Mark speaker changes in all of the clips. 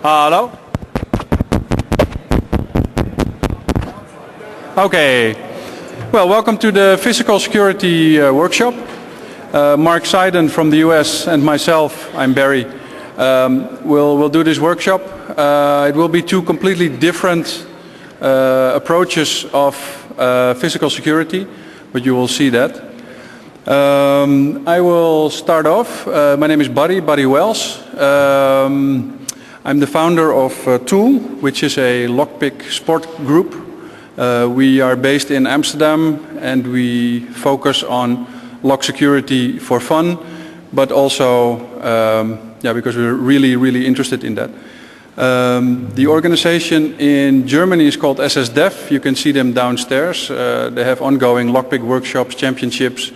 Speaker 1: Hello? Okay. Well, welcome to the Physical Security Workshop. Mark Seiden from the US and myself, I'm Barry, will do this workshop. It will be two completely different approaches of physical security, but you will see that. I will start off. My name is Buddy Wells. I'm the founder of Tool, which is a lockpick sport group. We are based in Amsterdam and we focus on lock security for fun, but also because we're really interested in that. The organization in Germany is called SSDEF. You can see them downstairs. They have ongoing lockpick workshops, championships.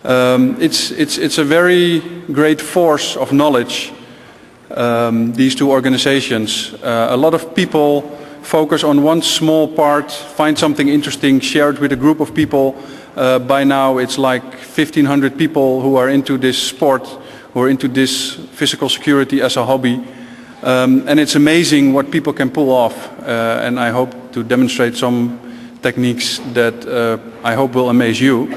Speaker 1: It's a very great force of knowledge, these two organizations. A lot of people focus on one small part, find something interesting, share it with a group of people. By now it's like 1,500 people who are into this sport, who are into this physical security as a hobby. And it's amazing what people can pull off. And I hope to demonstrate some techniques that I hope will amaze you.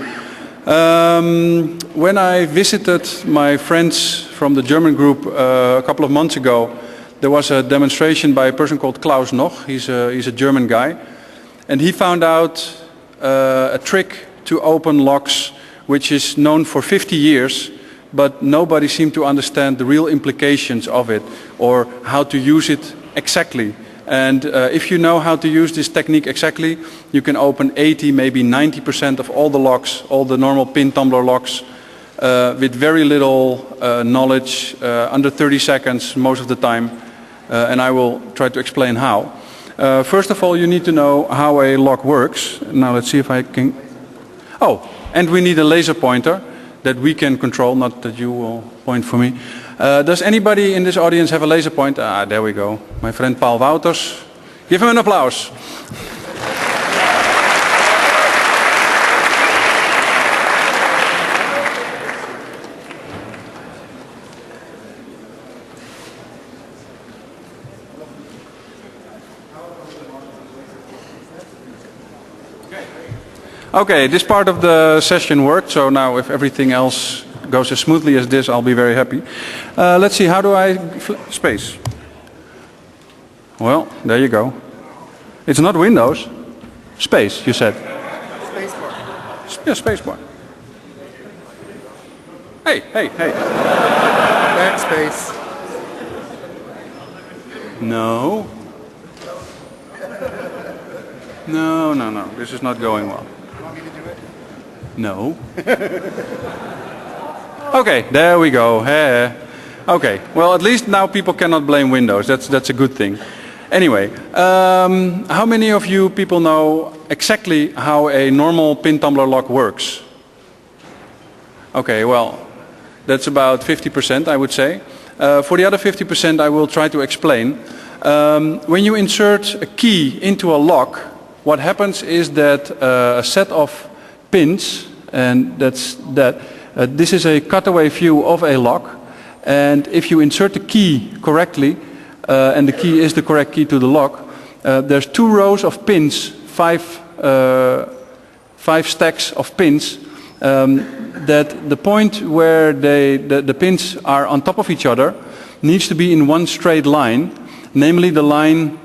Speaker 1: When I visited my friends from the German group a couple of months ago, there was a demonstration by a person called Klaus Noch. He's a German guy, and he found out a trick to open locks which is known for 50 years, but nobody seemed to understand the real implications of it or how to use it exactly. And if you know how to use this technique exactly, you can open 80, maybe 90% of all the locks, all the normal pin tumbler locks, with very little knowledge, under 30 seconds most of the time. And I will try to explain how. First of all, you need to know how a lock works. Now let's see if I can... Oh, and we need a laser pointer that we can control, not that you will point for me. Does anybody in this audience have a laser pointer? Ah, there we go. My friend Paul Wouters. Give him an applause. Okay, this part of the session worked, so now if everything else goes as smoothly as this, I'll be very happy. Let's see, how do I... Space. Well, there you go. It's not Windows. Space, you said.
Speaker 2: Spacebar.
Speaker 1: Yeah, spacebar. Hey.
Speaker 2: Backspace.
Speaker 1: No. No. This is not going well.
Speaker 2: You want me to do it?
Speaker 1: No. Okay, there we go. Okay, well at least now people cannot blame Windows. That's a good thing. Anyway, how many of you people know exactly how a normal pin tumbler lock works? Okay, well, that's about 50%, I would say. For the other 50%, I will try to explain. When you insert a key into a lock, what happens is that a set of pins, and this is a cutaway view of a lock, and if you insert the key correctly, and the key is the correct key to the lock, there's 2 rows of pins, 5 stacks of pins, that the point where the pins are on top of each other needs to be in one straight line, namely the line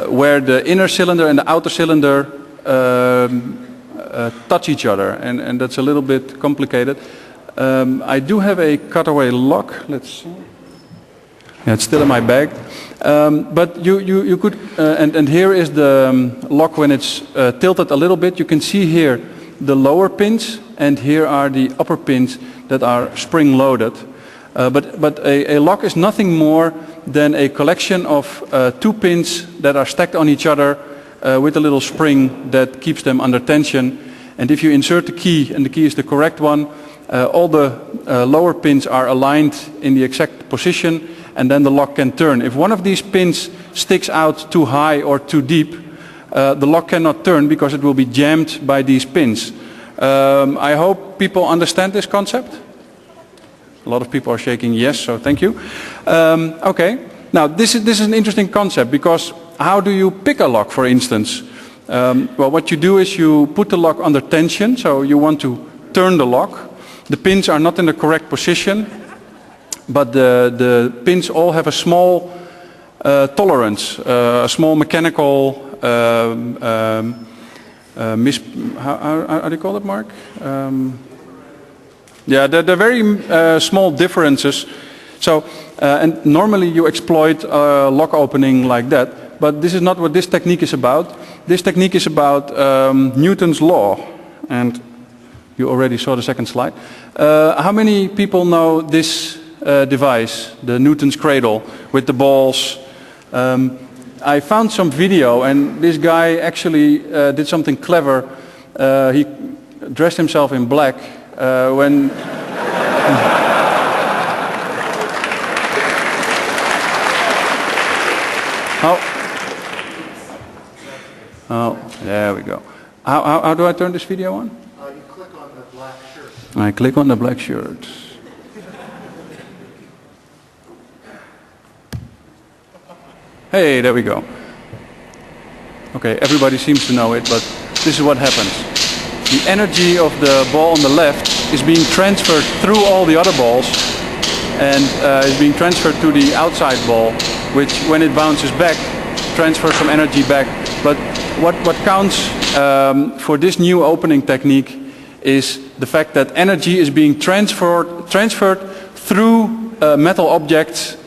Speaker 1: where the inner cylinder and the outer cylinder touch each other, and that's a little bit complicated. I do have a cutaway lock. Let's see. Yeah, it's still in my bag. But you could, and here is the lock when it's tilted a little bit. You can see here the lower pins, and here are the upper pins that are spring-loaded. But a lock is nothing more than a collection of 2 pins that are stacked on each other with a little spring that keeps them under tension. And if you insert the key, and the key is the correct one, all the lower pins are aligned in the exact position, and then the lock can turn. If one of these pins sticks out too high or too deep, the lock cannot turn because it will be jammed by these pins. I hope people understand this concept. A lot of people are shaking yes, so thank you. Okay, now this is an interesting concept, because how do you pick a lock, for instance? Well, what you do is you put the lock under tension, so you want to turn the lock. The pins are not in the correct position, but the pins all have a small tolerance, a small mechanical how do you call it, Mark? Yeah, they're very small differences. So, and normally you exploit lock opening like that, but this is not what this technique is about. This technique is about Newton's law, and you already saw the second slide. How many people know this device, the Newton's cradle, with the balls? I found some video, and this guy actually did something clever. He dressed himself in black when... Oh, there we go. How do I turn this video on?
Speaker 2: You click on the black shirt.
Speaker 1: I click on the black shirt. Hey, there we go. Okay, everybody seems to know it, but this is what happens. The energy of the ball on the left is being transferred through all the other balls, and is being transferred to the outside ball, which when it bounces back, transfers some energy back. But what counts for this new opening technique is the fact that energy is being transferred through metal objects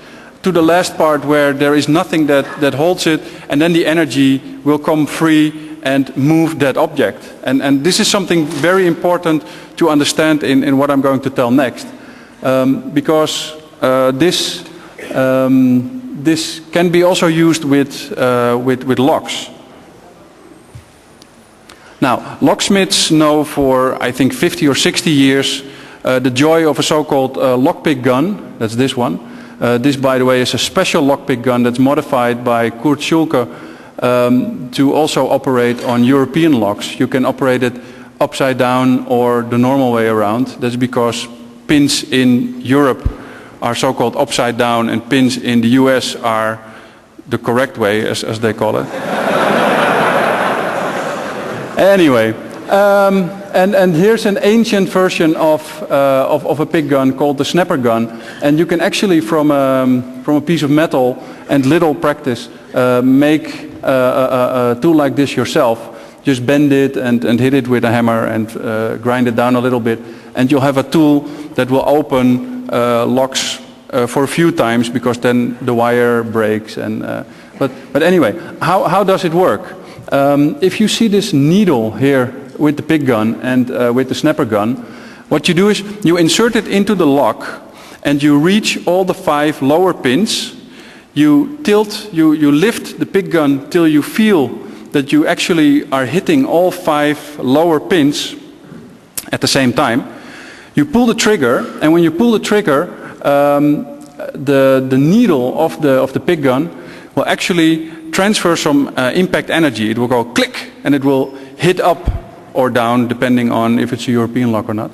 Speaker 1: to the last part where there is nothing that holds it, and then the energy will come free and move that object. And this is something very important to understand in what I'm going to tell next, because this can be also used with locks. Now, locksmiths know for, I think, 50 or 60 years the joy of a so-called lockpick gun. That's this one. This, by the way, is a special lockpick gun that's modified by Kurt Schulke to also operate on European locks. You can operate it upside down or the normal way around. That's because pins in Europe are so-called upside down, and pins in the US are the correct way, as they call it. Anyway, and here's an ancient version of a pick gun called the snapper gun, and you can actually from a piece of metal and little practice make a tool like this yourself. Just bend it and hit it with a hammer and grind it down a little bit, and you'll have a tool that will open locks for a few times, because then the wire breaks. And but anyway, how does it work? If you see this needle here with the pick gun and with the snapper gun, what you do is you insert it into the lock and you reach all the 5 lower pins. You lift the pick gun till you feel that you actually are hitting all 5 lower pins at the same time. You pull the trigger, and when you pull the trigger, the needle of the pick gun will actually transfer some impact energy. It will go click, and it will hit up or down depending on if it's a European lock or not.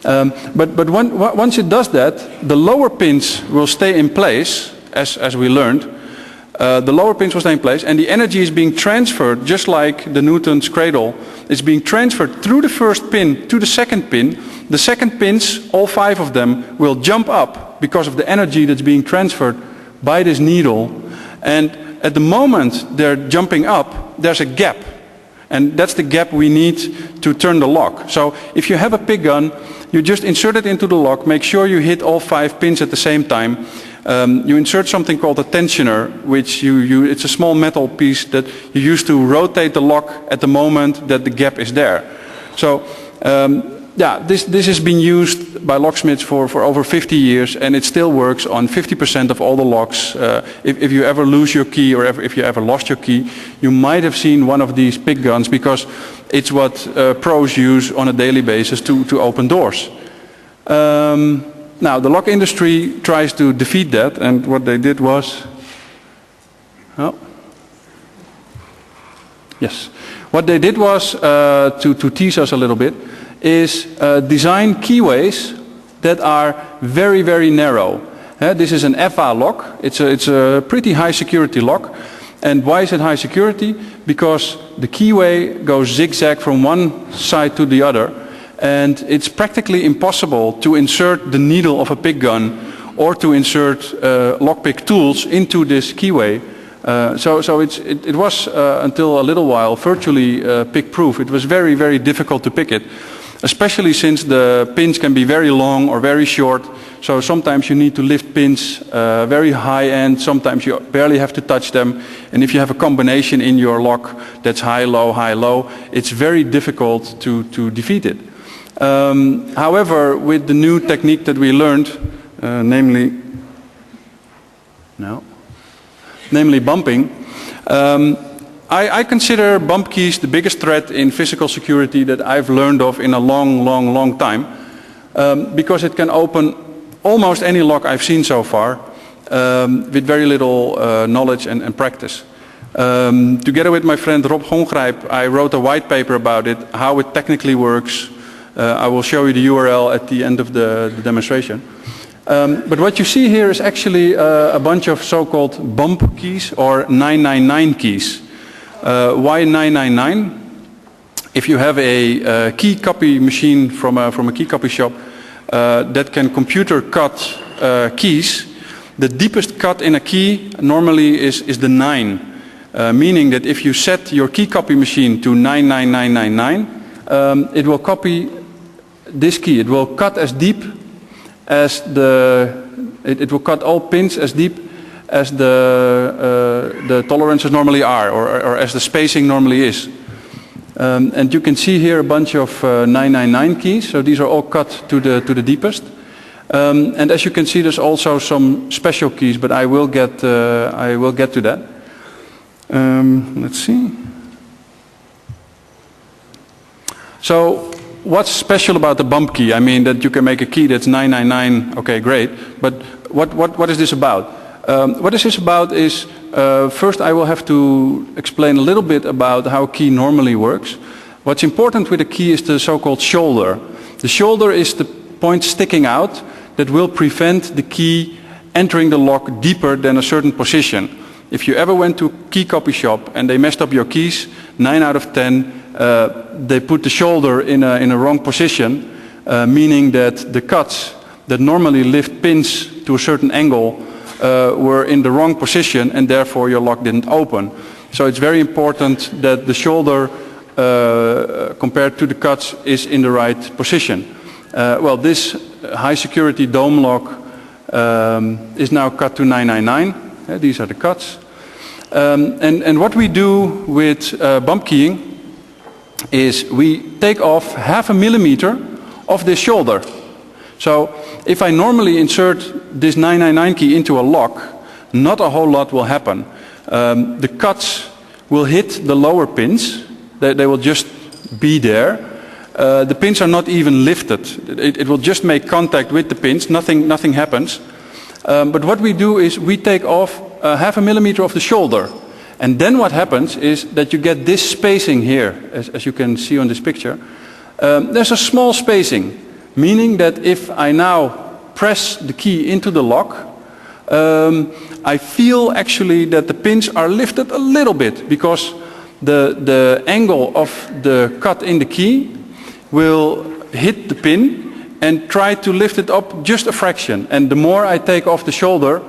Speaker 1: But once it does that, the lower pins will stay in place, as we learned. The lower pins will stay in place, and the energy is being transferred, just like the Newton's cradle. It's being transferred through the first pin to the second pin. The second pins, all 5 of them, will jump up because of the energy that's being transferred by this needle. And at the moment they're jumping up, there's a gap. And that's the gap we need to turn the lock. So if you have a pick gun, you just insert it into the lock, make sure you hit all 5 pins at the same time. You insert something called a tensioner, which it's a small metal piece that you use to rotate the lock at the moment that the gap is there. So yeah, this has been used by locksmiths for over 50 years, and it still works on 50% of all the locks. If you ever lose your key, or if you ever lost your key, you might have seen one of these pick guns, because it's what pros use on a daily basis to open doors. Now, the lock industry tries to defeat that, and what they did was... Oh. Yes. What they did was, to tease us a little bit, is design keyways that are very, very narrow. This is an FA lock. It's a pretty high security lock. And why is it high security? Because the keyway goes zigzag from one side to the other. And it's practically impossible to insert the needle of a pick gun or to insert lockpick tools into this keyway. So it was until a little while virtually pick-proof. It was very, very difficult to pick it, especially since the pins can be very long or very short. So sometimes you need to lift pins very high end, sometimes you barely have to touch them. And if you have a combination in your lock that's high, low, it's very difficult to defeat it. However, with the new technique that we learned, namely bumping, I consider bump keys the biggest threat in physical security that I've learned of in a long time, because it can open almost any lock I've seen so far with very little knowledge and practice. Together with my friend Rob Gongrijp, I wrote a white paper about it, how it technically works. I will show you the URL at the end of the demonstration. But what you see here is actually a bunch of so-called bump keys or 999 keys. Why 999? If you have a key copy machine from a key copy shop that can computer cut keys, the deepest cut in a key normally is the 9. Meaning that if you set your key copy machine to 99999, it will copy this key. It will cut as deep as it will cut all pins as deep as the tolerances normally are, or as the spacing normally is. And you can see here a bunch of 999 keys. So these are all cut to the deepest. And as you can see, there's also some special keys, but I will get to that. Let's see. So what's special about the bump key? I mean that you can make a key that's 999, okay, great. But what is this about? What this is about is, first I will have to explain a little bit about how a key normally works. What's important with a key is the so-called shoulder. The shoulder is the point sticking out that will prevent the key entering the lock deeper than a certain position. If you ever went to a key copy shop and they messed up your keys, 9 out of 10, they put the shoulder in a wrong position, meaning that the cuts that normally lift pins to a certain angle were in the wrong position, and therefore your lock didn't open. So it's very important that the shoulder compared to the cuts is in the right position. Well, this high security dome lock is now cut to 999. These are the cuts. And what we do with bump keying is we take off 0.5 millimeter of this shoulder. So if I normally insert this 999 key into a lock, not a whole lot will happen. The cuts will hit the lower pins. They will just be there. The pins are not even lifted. It will just make contact with the pins. Nothing happens. But what we do is we take off 0.5 millimeter of the shoulder. And then what happens is that you get this spacing here, as you can see on this picture. There's a small spacing, meaning that if I now press the key into the lock, I feel actually that the pins are lifted a little bit, because the angle of the cut in the key will hit the pin and try to lift it up just a fraction. And the more I take off the shoulder,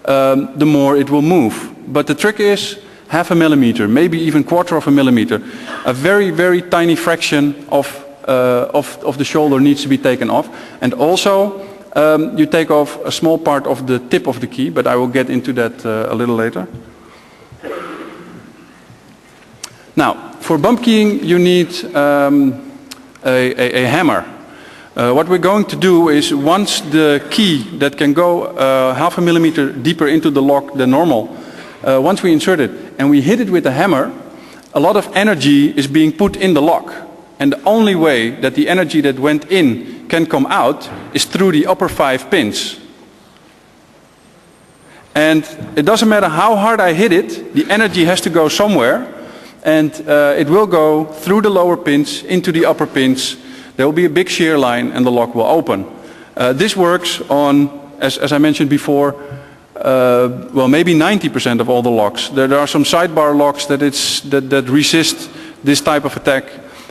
Speaker 1: the more it will move. But the trick is 0.5 millimeter, maybe even 1/4 millimeter. A very, very tiny fraction of the shoulder needs to be taken off. And also, you take off a small part of the tip of the key, but I will get into that a little later. Now, for bump keying, you need a hammer. What we're going to do is, once the key that can go 0.5 millimeter deeper into the lock than normal, once we insert it and we hit it with a hammer, a lot of energy is being put in the lock. And the only way that the energy that went in can come out is through the upper 5 pins. And it doesn't matter how hard I hit it, the energy has to go somewhere. And it will go through the lower pins into the upper pins. There will be a big shear line and the lock will open. This works on, as I mentioned before, well, maybe 90% of all the locks. There are some sidebar locks that resist this type of attack,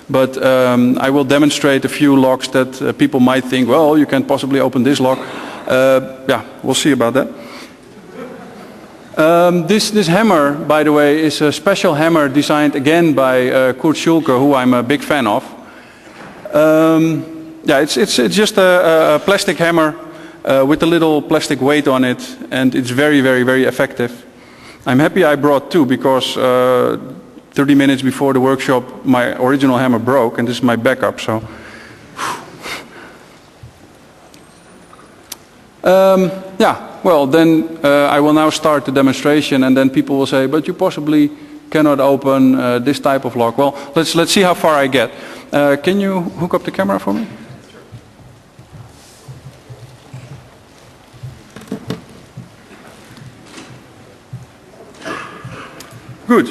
Speaker 1: but I will demonstrate a few locks that people might think, well, you can't possibly open this lock. Yeah, we'll see about that. This hammer, by the way, is a special hammer designed again by Kurt Schulke, who I'm a big fan of. Yeah, it's just a plastic hammer with a little plastic weight on it, and it's very, very, very effective. I'm happy I brought two because 30 minutes before the workshop my original hammer broke, and this is my backup. So, yeah. Well, then I will now start the demonstration, and then people will say, "But you possibly cannot open this type of lock." Well, let's see how far I get. Can you hook up the camera for me? Good.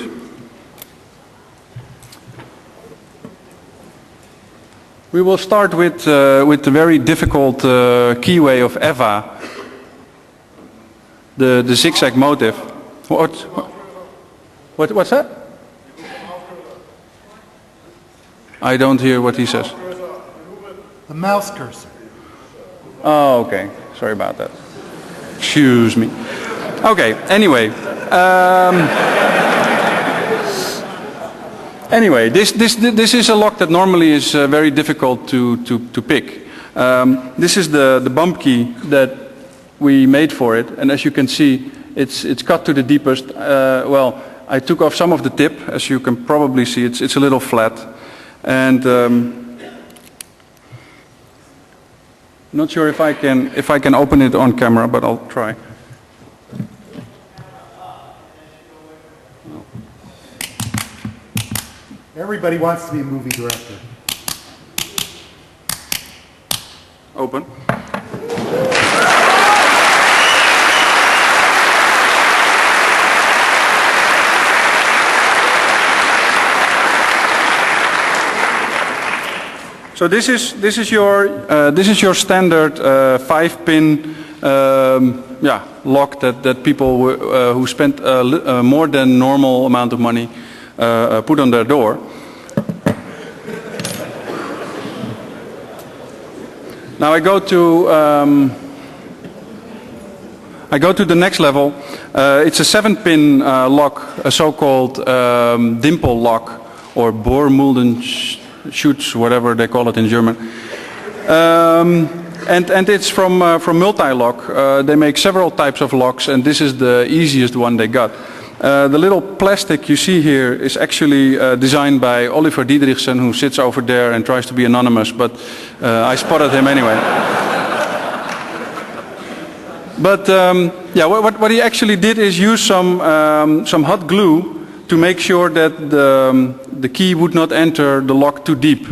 Speaker 1: We will start with the very difficult keyway of EVA, the zigzag motive. What's that? I don't hear what he says.
Speaker 2: The mouse cursor.
Speaker 1: Oh, okay. Sorry about that. Excuse me. Okay. Anyway. Anyway, this is a lock that normally is very difficult to pick. This is the bump key that we made for it, and as you can see, it's cut to the deepest. Well, I took off some of the tip, as you can probably see. It's a little flat, and not sure if I can open it on camera, but I'll try.
Speaker 2: Everybody wants to be a movie director.
Speaker 1: Open. So this is your standard 5-pin lock that people who spent more than normal amount of money put on their door. Now I go to the next level. It's a 7-pin lock, a so-called dimple lock, or Bohrmuldenschutz, whatever they call it in German. And it's from Multilock. They make several types of locks, and this is the easiest one they got. The little plastic you see here is actually designed by Oliver Diedrichsen, who sits over there and tries to be anonymous, but I spotted him anyway. But yeah, what he actually did is use some hot glue to make sure that the key would not enter the lock too deep.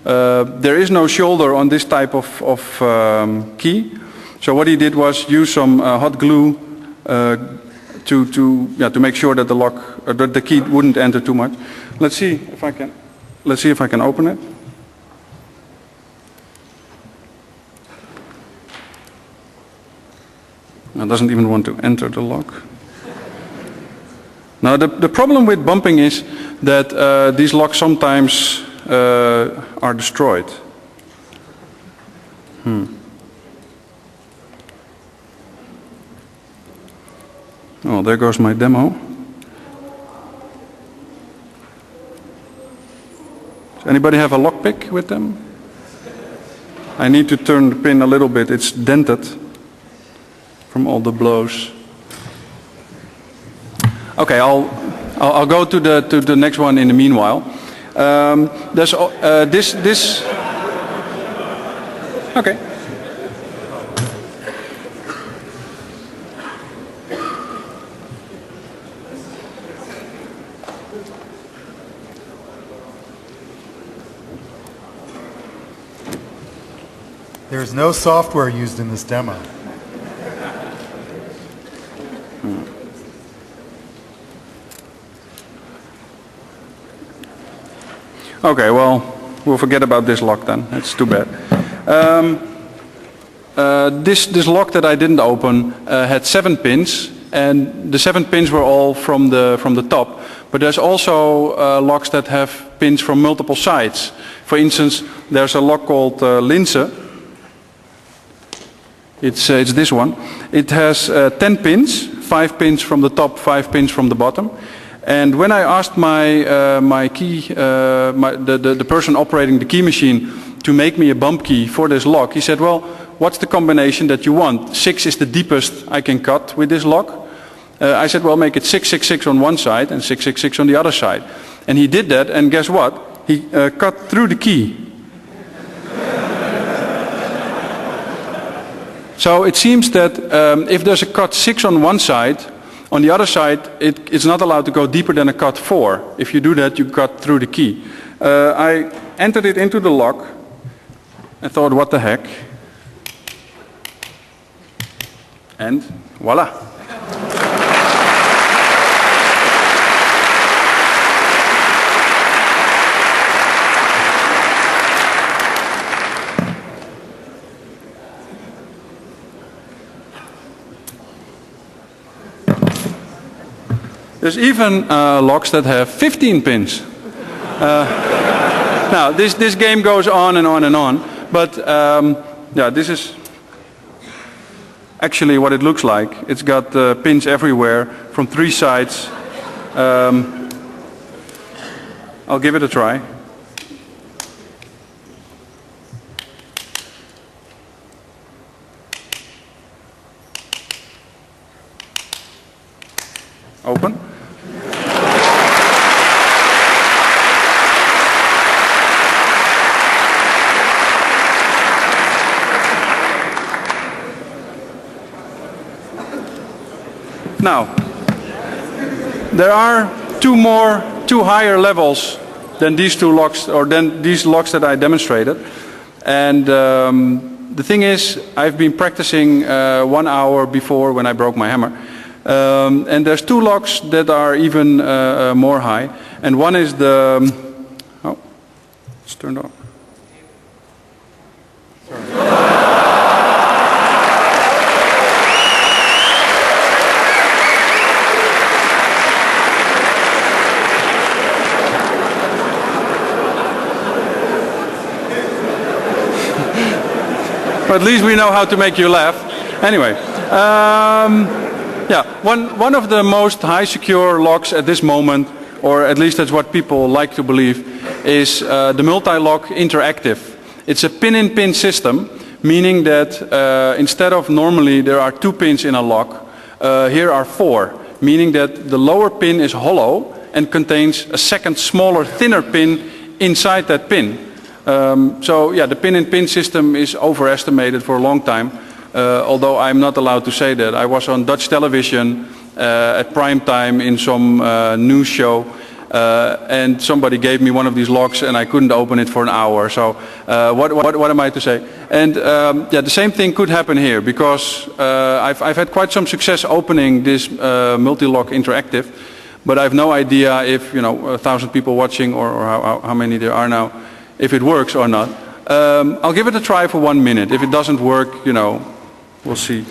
Speaker 1: There is no shoulder on this type of key, so what he did was use some hot glue to make sure that that the key wouldn't enter too much. Let's see if I can open it. It doesn't even want to enter the lock. Now the problem with bumping is that these locks sometimes are destroyed. Oh, there goes my demo. Does anybody have a lockpick with them? I need to turn the pin a little bit. It's dented from all the blows. Okay, I'll go to the next one in the meanwhile. There's this. Okay.
Speaker 2: There's no software used in this demo.
Speaker 1: Okay, well, we'll forget about this lock then. It's too bad. this lock that I didn't open had 7 pins, and the 7 pins were all from the top. But there's also locks that have pins from multiple sides. For instance, there's a lock called Linse. It's this one. It has 10 pins, 5 pins from the top, 5 pins from the bottom. And when I asked the person operating the key machine to make me a bump key for this lock, he said, well, what's the combination that you want? 6 is the deepest I can cut with this lock. I said, well, make it 666 on one side and 666 on the other side. And he did that, and guess what? He cut through the key. So it seems that if there's a cut 6 on one side, on the other side it's not allowed to go deeper than a cut 4. If you do that, you cut through the key. I entered it into the lock and thought, what the heck? And voila. There's even locks that have 15 pins. Now, this game goes on and on and on, but yeah, this is actually what it looks like. It's got pins everywhere from 3 sides. I'll give it a try. Open. Now, there are two higher levels than these 2 locks, or than these locks that I demonstrated. And the thing is, I've been practicing 1 hour before when I broke my hammer. And there's 2 locks that are even more high. And one is the, oh, it's turned off. But at least we know how to make you laugh. Anyway, yeah, one of the most high secure locks at this moment, or at least that's what people like to believe, is the multi-lock interactive. It's a pin-in-pin system, meaning that instead of normally there are 2 pins in a lock, here are 4, meaning that the lower pin is hollow and contains a second smaller, thinner pin inside that pin. So yeah, the pin-in-pin system is overestimated for a long time, although I'm not allowed to say that. I was on Dutch television at prime time in some news show, and somebody gave me one of these locks and I couldn't open it for an hour. So what am I to say? And yeah, the same thing could happen here, because I've had quite some success opening this multi-lock interactive, but I have no idea if, you know, 1,000 people watching or how many there are now, if it works or not. I'll give it a try for 1 minute. If it doesn't work, you know, we'll see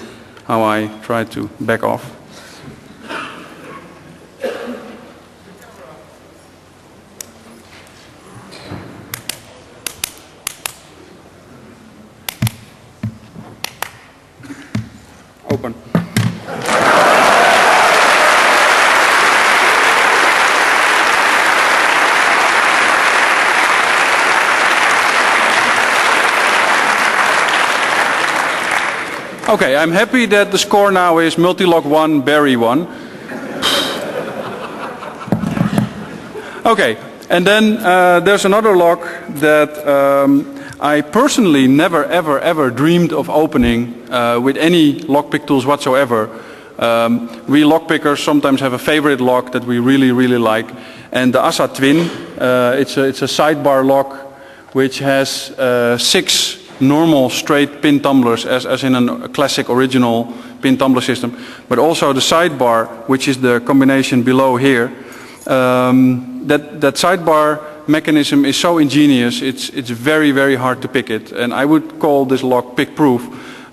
Speaker 1: how I try to back off. Open. Okay, I'm happy that the score now is multi-lock 1, Barry 1. Okay, and then there's another lock that I personally never ever dreamed of opening with any lockpick tools whatsoever. We lockpickers sometimes have a favorite lock that we really like, and the ASA Twin, it's a sidebar lock which has 6 normal straight pin tumblers, as in a classic original pin tumbler system, but also the sidebar, which is the combination below here. That sidebar mechanism is so ingenious, it's very hard to pick it, and I would call this lock pick proof.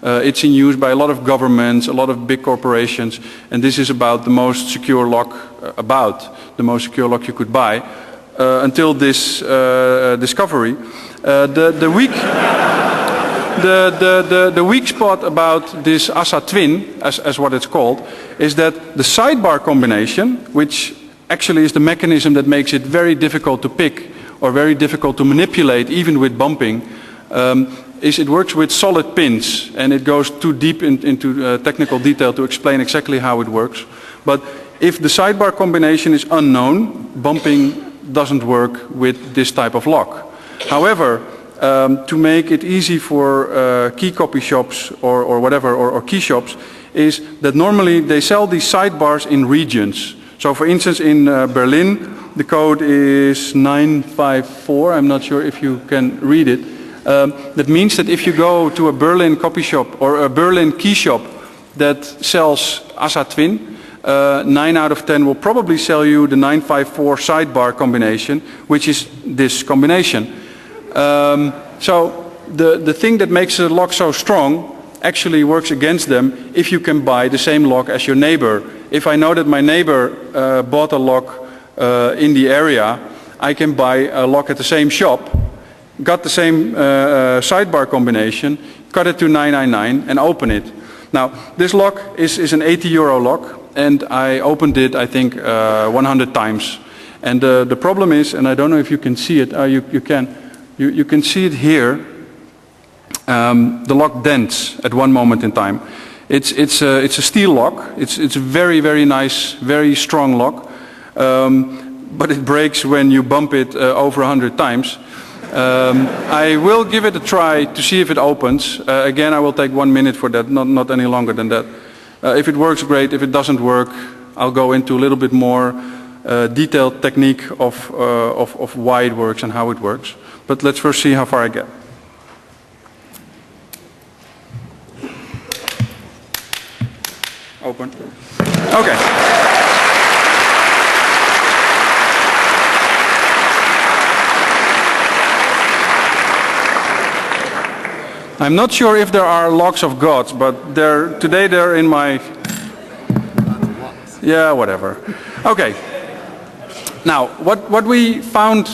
Speaker 1: It's in use by a lot of governments, a lot of big corporations, and this is about the most secure lock, the most secure lock you could buy, until this discovery. The weak spot about this ASA Twin, as what it's called, is that the sidebar combination, which actually is the mechanism that makes it very difficult to pick or very difficult to manipulate even with bumping, it works with solid pins, and it goes too deep into technical detail to explain exactly how it works. But if the sidebar combination is unknown, bumping doesn't work with this type of lock. However, to make it easy for key copy shops or whatever, or key shops, is that normally they sell these sidebars in regions. So for instance in Berlin the code is 954, I'm not sure if you can read it. That means that if you go to a Berlin copy shop or a Berlin key shop that sells ASA Twin, 9 out of 10 will probably sell you the 954 sidebar combination, which is this combination. So the thing that makes a lock so strong actually works against them if you can buy the same lock as your neighbor. If I know that my neighbor bought a lock in the area, I can buy a lock at the same shop, got the same sidebar combination, cut it to 999 and open it. Now this lock is an 80 euro lock, and I opened it I think 100 times. And the problem is, and I don't know if you can see it, you can see it here, the lock dents at one moment in time. It's a steel lock, it's a very, very nice, very strong lock, but it breaks when you bump it over 100 times. I will give it a try to see if it opens. Again, I will take 1 minute for that, not any longer than that. If it works, great. If it doesn't work, I'll go into a little bit more detailed technique of why it works and how it works. But let's first see how far I get. Open. Okay. I'm not sure if there are locks of gods, but today they're in my... Yeah, whatever. Okay. Now, what we found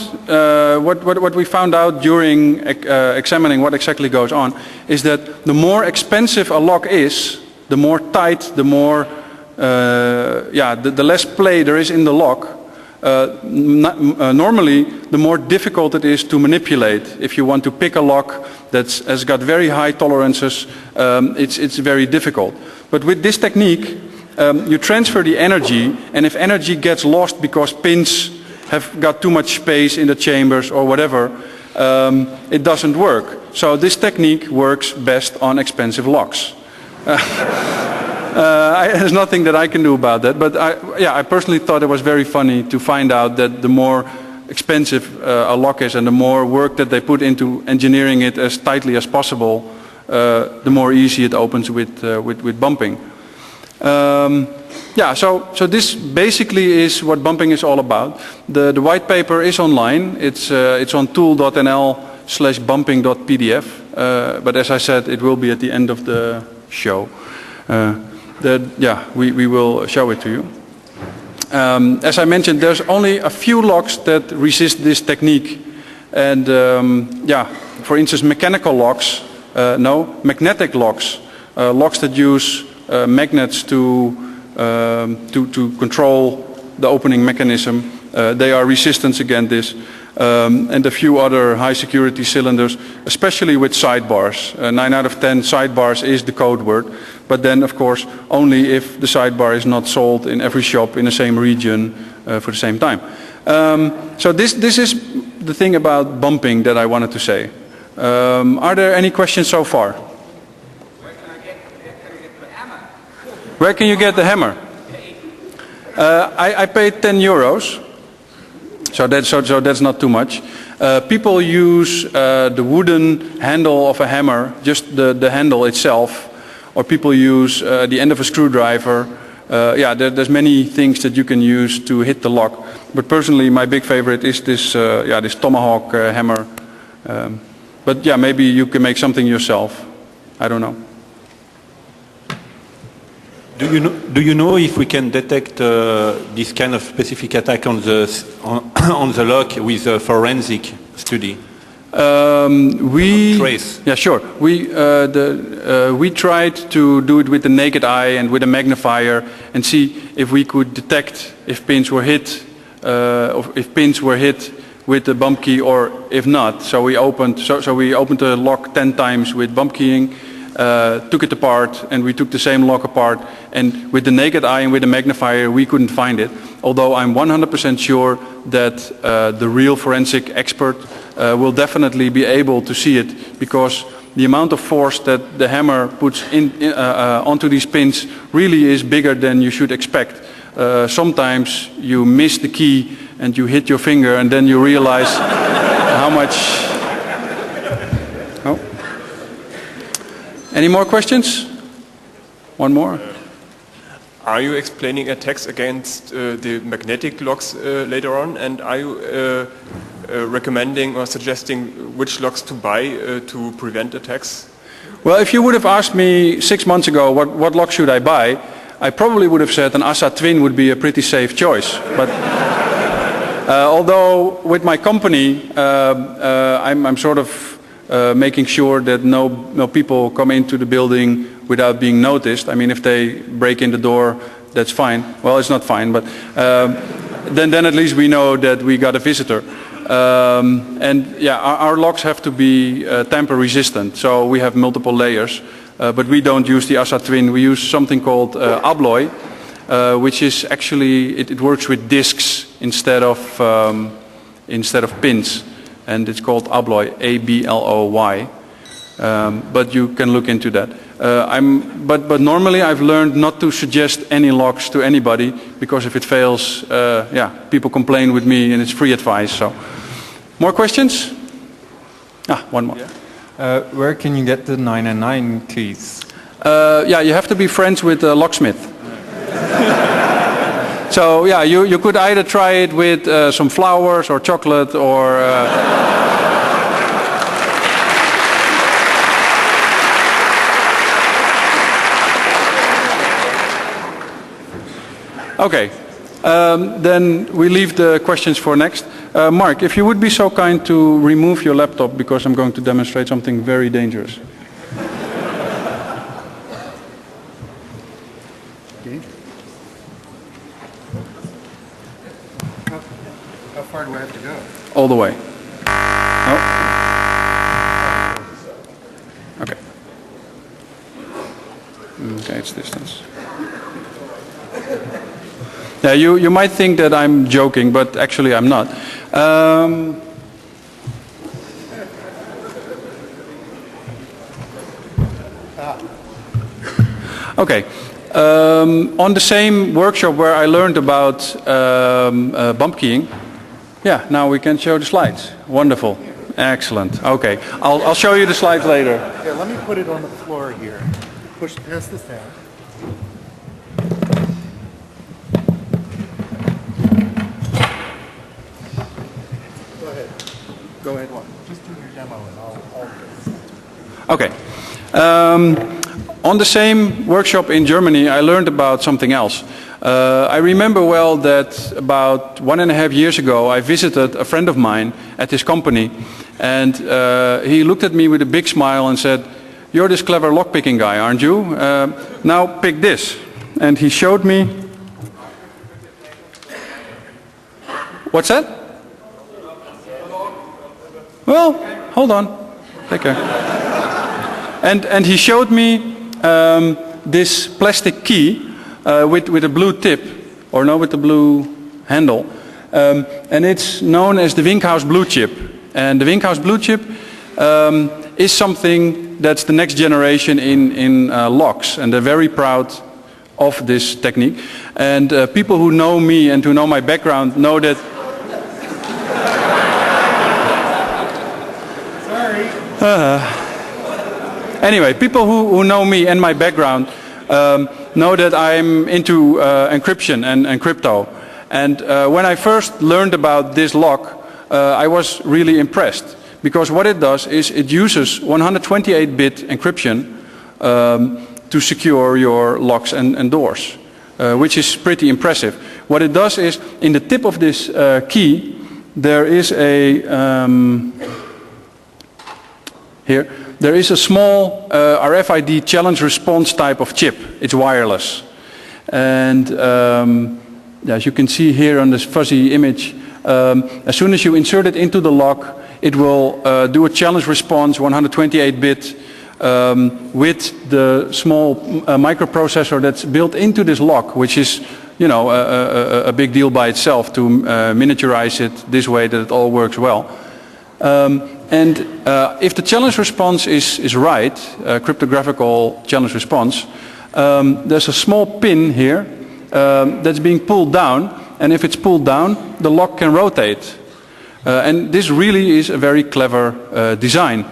Speaker 1: out during examining what exactly goes on is that the more expensive a lock is, the more tight, the more the less play there is in the lock. Normally, the more difficult it is to manipulate. If you want to pick a lock that has got very high tolerances, it's very difficult. But with this technique, you transfer the energy, and if energy gets lost because pins have got too much space in the chambers or whatever, it doesn't work. So this technique works best on expensive locks. There's nothing that I can do about that, but I personally thought it was very funny to find out that the more expensive a lock is and the more work that they put into engineering it as tightly as possible, the more easy it opens with bumping. So this basically is what bumping is all about. The white paper is online. It's on tool.nl/bumping.pdf, but as I said, it will be at the end of the show. We will show it to you. As I mentioned, there's only a few locks that resist this technique, and for instance, magnetic locks, locks that use magnets to control the opening mechanism. They are resistant against this, and a few other high security cylinders, especially with sidebars. 9 out of 10 sidebars is the code word, but then of course only if the sidebar is not sold in every shop in the same region for the same time. So this is the thing about bumping that I wanted to say. Are there any questions so far? Where can you get the hammer? I paid 10 euros, so that's not too much. People use the wooden handle of a hammer, just the handle itself, or people use the end of a screwdriver. There's many things that you can use to hit the lock, but personally my big favorite is this this tomahawk hammer. But maybe you can make something yourself. I don't know.
Speaker 3: Do you know if we can detect this kind of specific attack on the lock with a forensic study? Trace.
Speaker 1: Yeah, sure. We tried to do it with the naked eye and with a magnifier and see if we could detect if pins were hit, with the bump key or if not. So we opened the lock 10 times with bump keying, took it apart, and we took the same lock apart. And with the naked eye and with the magnifier, we couldn't find it. Although I'm 100% sure that the real forensic expert will definitely be able to see it, because the amount of force that the hammer puts onto these pins really is bigger than you should expect. Sometimes you miss the key and you hit your finger and then you realize how much... Oh. Any more questions? One more.
Speaker 4: Are you explaining attacks against the magnetic locks later on, and are you recommending or suggesting which locks to buy to prevent attacks?
Speaker 1: Well, if you would have asked me 6 months ago what lock should I buy, I probably would have said an ASA Twin would be a pretty safe choice. But although with my company I'm sort of making sure that no people come into the building without being noticed. I mean, if they break in the door, that's fine. Well, it's not fine, but then at least we know that we got a visitor. And yeah, our locks have to be tamper resistant, so we have multiple layers. But we don't use the ASA Twin. We use something called Abloy, which is actually it works with discs instead of pins, and it's called Abloy, A-B-L-O-Y. But you can look into that. But normally I've learned not to suggest any locks to anybody, because if it fails, yeah, people complain with me and it's free advice. So, more questions? One more. Yeah.
Speaker 5: Where can you get the 999 keys?
Speaker 1: Yeah, you have to be friends with a locksmith. So yeah, you could either try it with some flowers or chocolate or... Okay, then we leave the questions for next. Mark, if you would be so kind to remove your laptop, because I'm going to demonstrate something very dangerous.
Speaker 2: Okay. How far do I have to go?
Speaker 1: All the way. Oh. Okay. Okay, it's distance. Yeah, you might think that I'm joking, but actually I'm not. Okay. On the same workshop where I learned about bump keying, yeah, now we can show the slides. Wonderful. Excellent. Okay. I'll show you the slides later.
Speaker 2: Yeah, let me put it on the floor here. Push past this down. Go ahead. Just do your demo and I'll
Speaker 1: Okay. On the same workshop in Germany, I learned about something else. I remember well that about 1.5 years ago, I visited a friend of mine at his company, and he looked at me with a big smile and said, "You're this clever lockpicking guy, aren't you? Now pick this." And he showed me. What's that? Well, hold on. Take care. And he showed me this plastic key with a blue tip, or no, with the blue handle. And it's known as the Winkhaus Blue Chip. And the Winkhaus Blue Chip is something that's the next generation in locks. And they're very proud of this technique. And people who know me and who know my background know that... Anyway, people who know me and my background know that I'm into encryption and crypto. And when I first learned about this lock, I was really impressed. Because what it does is it uses 128-bit encryption to secure your locks and doors, which is pretty impressive. What it does is, in the tip of this key, there is a there is a small RFID challenge response type of chip. It's wireless, and as you can see here on this fuzzy image, as soon as you insert it into the lock, it will do a challenge response 128-bit with the small microprocessor that's built into this lock, which is, you know, a big deal by itself to miniaturize it this way that it all works well. And if the challenge response is right, cryptographical challenge response, there's a small pin here that's being pulled down, and if it's pulled down, the lock can rotate. And this really is a very clever design.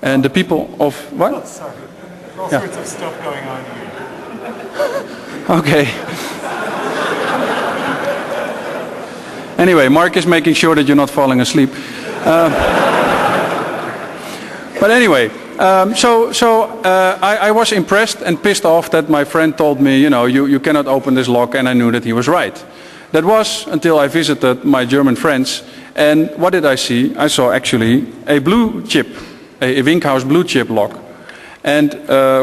Speaker 1: And the people of... What?
Speaker 2: Oh, sorry. All sorts of stuff going on here.
Speaker 1: Okay. Anyway, Mark is making sure that you're not falling asleep. But anyway, I was impressed and pissed off that my friend told me, you know, you cannot open this lock, and I knew that he was right. That was until I visited my German friends, and what did I see? I saw actually a blue chip, a Winkhaus blue chip lock. And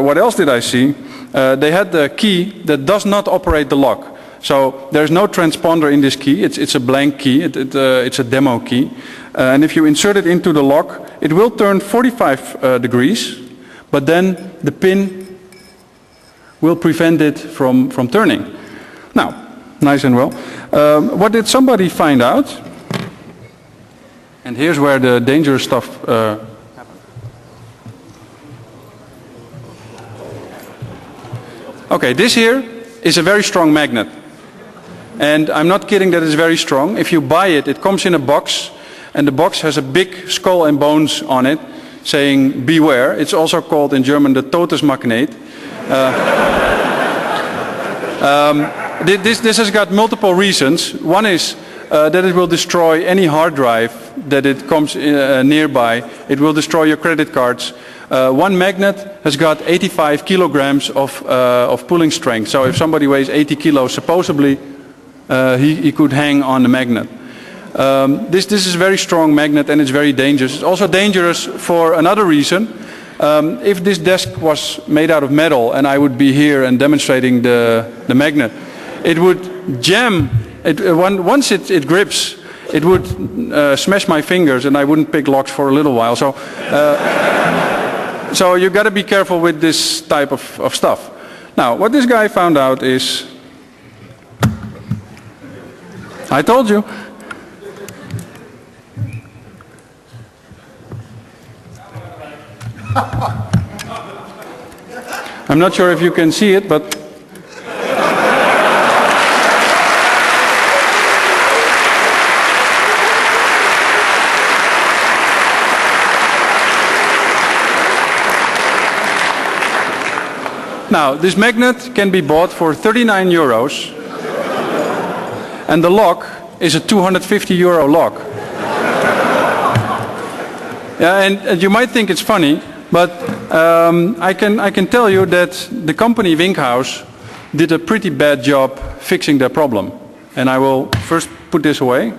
Speaker 1: what else did I see? They had the key that does not operate the lock. So there's no transponder in this key. It's a blank key. It's a demo key. And if you insert it into the lock, it will turn 45 degrees, but then the pin will prevent it from turning. Now, nice and well. What did somebody find out? And here's where the dangerous stuff happened. Okay, this here is a very strong magnet. And I'm not kidding that it's very strong. If you buy it, it comes in a box, and the box has a big skull and bones on it, saying beware. It's also called in German the Todesmagnet. This has got multiple reasons. One is that it will destroy any hard drive that it comes nearby. It will destroy your credit cards. One magnet has got 85 kilograms of pulling strength. So if somebody weighs 80 kilos, supposedly he could hang on the magnet. This is a very strong magnet, and it's very dangerous. It's also dangerous for another reason. If this desk was made out of metal and I would be here and demonstrating the magnet, it would jam. Once it grips, it would smash my fingers, and I wouldn't pick locks for a little while. So you got to be careful with this type of stuff. Now, what this guy found out is, I told you. I'm not sure if you can see it, but now this magnet can be bought for 39 euros, and the lock is a 250 euro lock. Yeah, and you might think it's funny, but I can tell you that the company Winkhaus did a pretty bad job fixing their problem. And I will first put this away.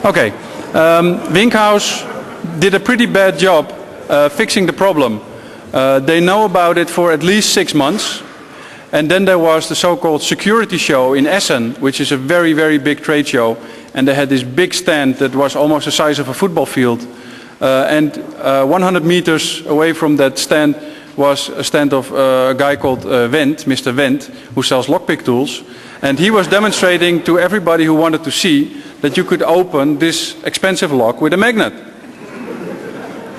Speaker 1: Okay, Winkhaus did a pretty bad job fixing the problem. They know about it for at least 6 months, and then there was the so-called security show in Essen, which is a very, very big trade show, and they had this big stand that was almost the size of a football field, and 100 meters away from that stand was a stand of a guy called Wendt, Mr. Wendt, who sells lockpick tools, and he was demonstrating to everybody who wanted to see that you could open this expensive lock with a magnet.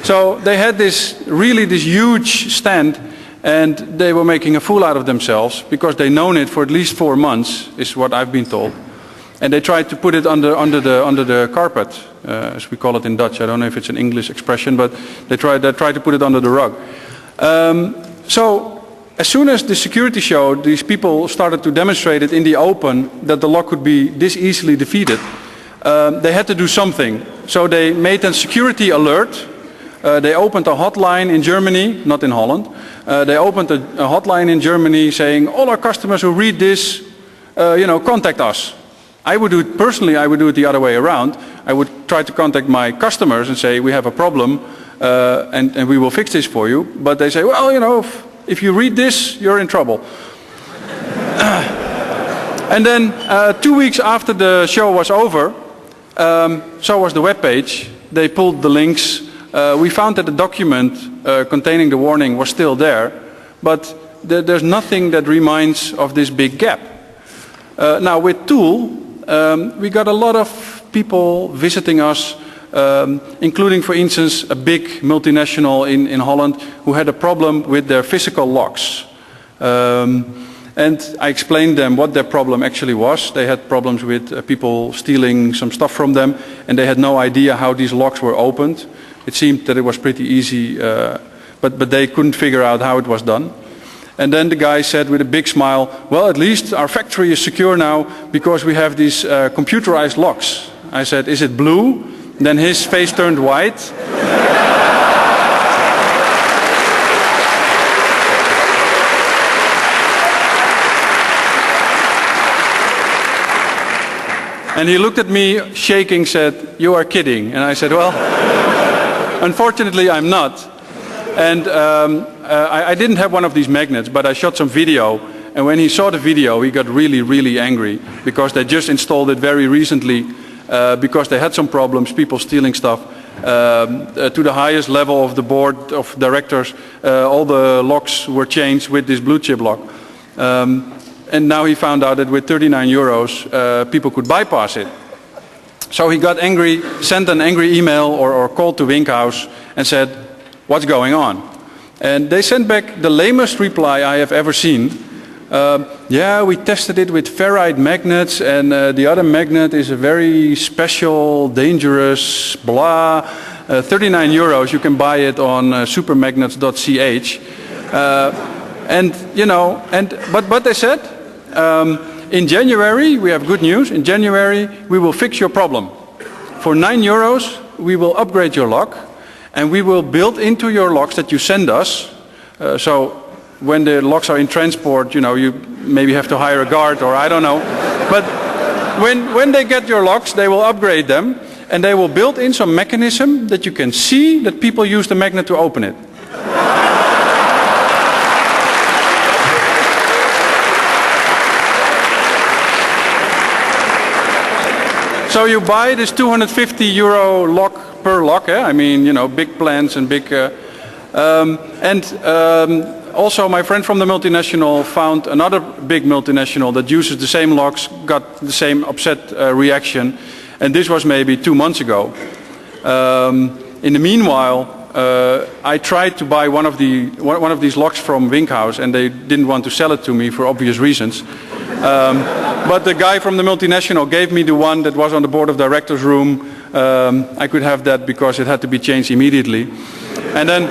Speaker 1: So they had this huge stand, And they were making a fool out of themselves because they known it for at least 4 months, is what I've been told. And they tried to put it under the carpet, as we call it in Dutch. I don't know if it's an English expression, but they tried to put it under the rug. So as soon as the security showed, these people started to demonstrate it in the open that the lock could be this easily defeated. They had to do something. So they made a security alert. They opened a hotline in Germany, not in Holland. They opened a hotline in Germany saying, all our customers who read this, contact us. I would do it personally, I would do it the other way around. I would try to contact my customers and say, we have a problem and we will fix this for you. But they say, well, if you read this, you're in trouble. And then 2 weeks after the show was over, so was the web page. They pulled the links. We found that the document containing the warning was still there, but there's nothing that reminds of this big gap. Now with Tool, we got a lot of people visiting us, including, for instance, a big multinational in Holland who had a problem with their physical locks. And I explained them what their problem actually was. They had problems with people stealing some stuff from them, and they had no idea how these locks were opened. It seemed that it was pretty easy, but they couldn't figure out how it was done. And then the guy said with a big smile, well, at least our factory is secure now because we have these computerized locks. I said, is it blue? Then his face turned white. And he looked at me shaking, said, you are kidding. And I said, well, unfortunately I'm not. And I didn't have one of these magnets, but I shot some video. And when he saw the video, he got really, really angry because they just installed it very recently because they had some problems, people stealing stuff. To the highest level of the board of directors, all the locks were changed with this blue chip lock. And now he found out that with 39 euros, people could bypass it. So he got angry, sent an angry email or called to Winkhaus and said, what's going on? And they sent back the lamest reply I have ever seen. Yeah, we tested it with ferrite magnets, and the other magnet is a very special, dangerous, blah. 39 euros, you can buy it on supermagnets.ch. But they said, in January, we have good news. In January, we will fix your problem. For 9 euros, we will upgrade your lock, and we will build into your locks that you send us. So when the locks are in transport, you maybe have to hire a guard, or I don't know. But when they get your locks, they will upgrade them, and they will build in some mechanism that you can see that people use the magnet to open it. So you buy this 250 euro lock per lock. I mean, big plans and big... Also, my friend from the multinational found another big multinational that uses the same locks, got the same upset reaction, and this was maybe 2 months ago. In the meanwhile, I tried to buy one of these locks from Winkhaus, and they didn't want to sell it to me for obvious reasons. But the guy from the multinational gave me the one that was on the board of directors room. I could have that because it had to be changed immediately. And then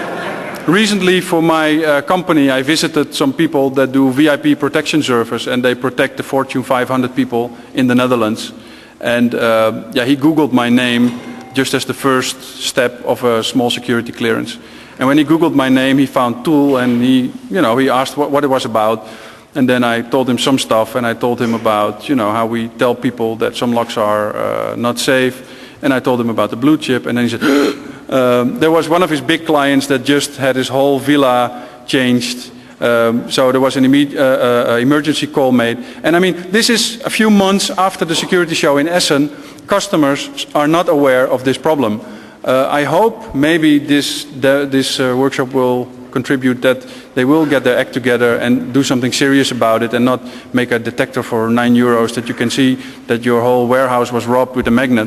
Speaker 1: recently for my company, I visited some people that do VIP protection service, and they protect the Fortune 500 people in the Netherlands. And he Googled my name just as the first step of a small security clearance. And when he Googled my name, he found Tool, and he asked what it was about. And then I told him some stuff, and I told him about, how we tell people that some locks are not safe. And I told him about the blue chip, and then he said, there was one of his big clients that just had his whole villa changed. So there was an emergency call made. And I mean, this is a few months after the security show in Essen. Customers are not aware of this problem. I hope maybe this workshop will contribute that they will get their act together and do something serious about it, and not make a detector for 9 euros that you can see that your whole warehouse was robbed with a magnet.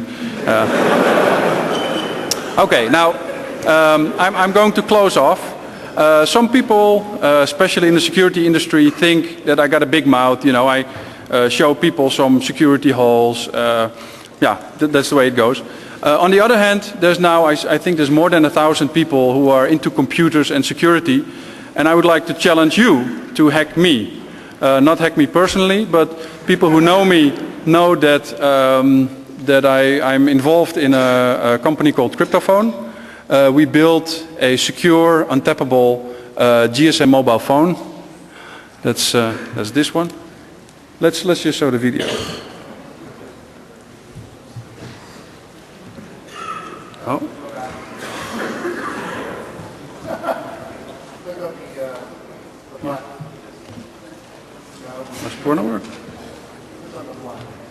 Speaker 1: Okay, now I'm going to close off. Some people, especially in the security industry, think that I got a big mouth. You know, I show people some security holes. Yeah, that's the way it goes. On the other hand, there's now, I think there's more than 1,000 people who are into computers and security, and I would like to challenge you to hack me. Not hack me personally, but people who know me know that that I'm involved in a company called Cryptophone. We built a secure, untappable GSM mobile phone. That's this one. Let's just show the video. Oh. Does porno work?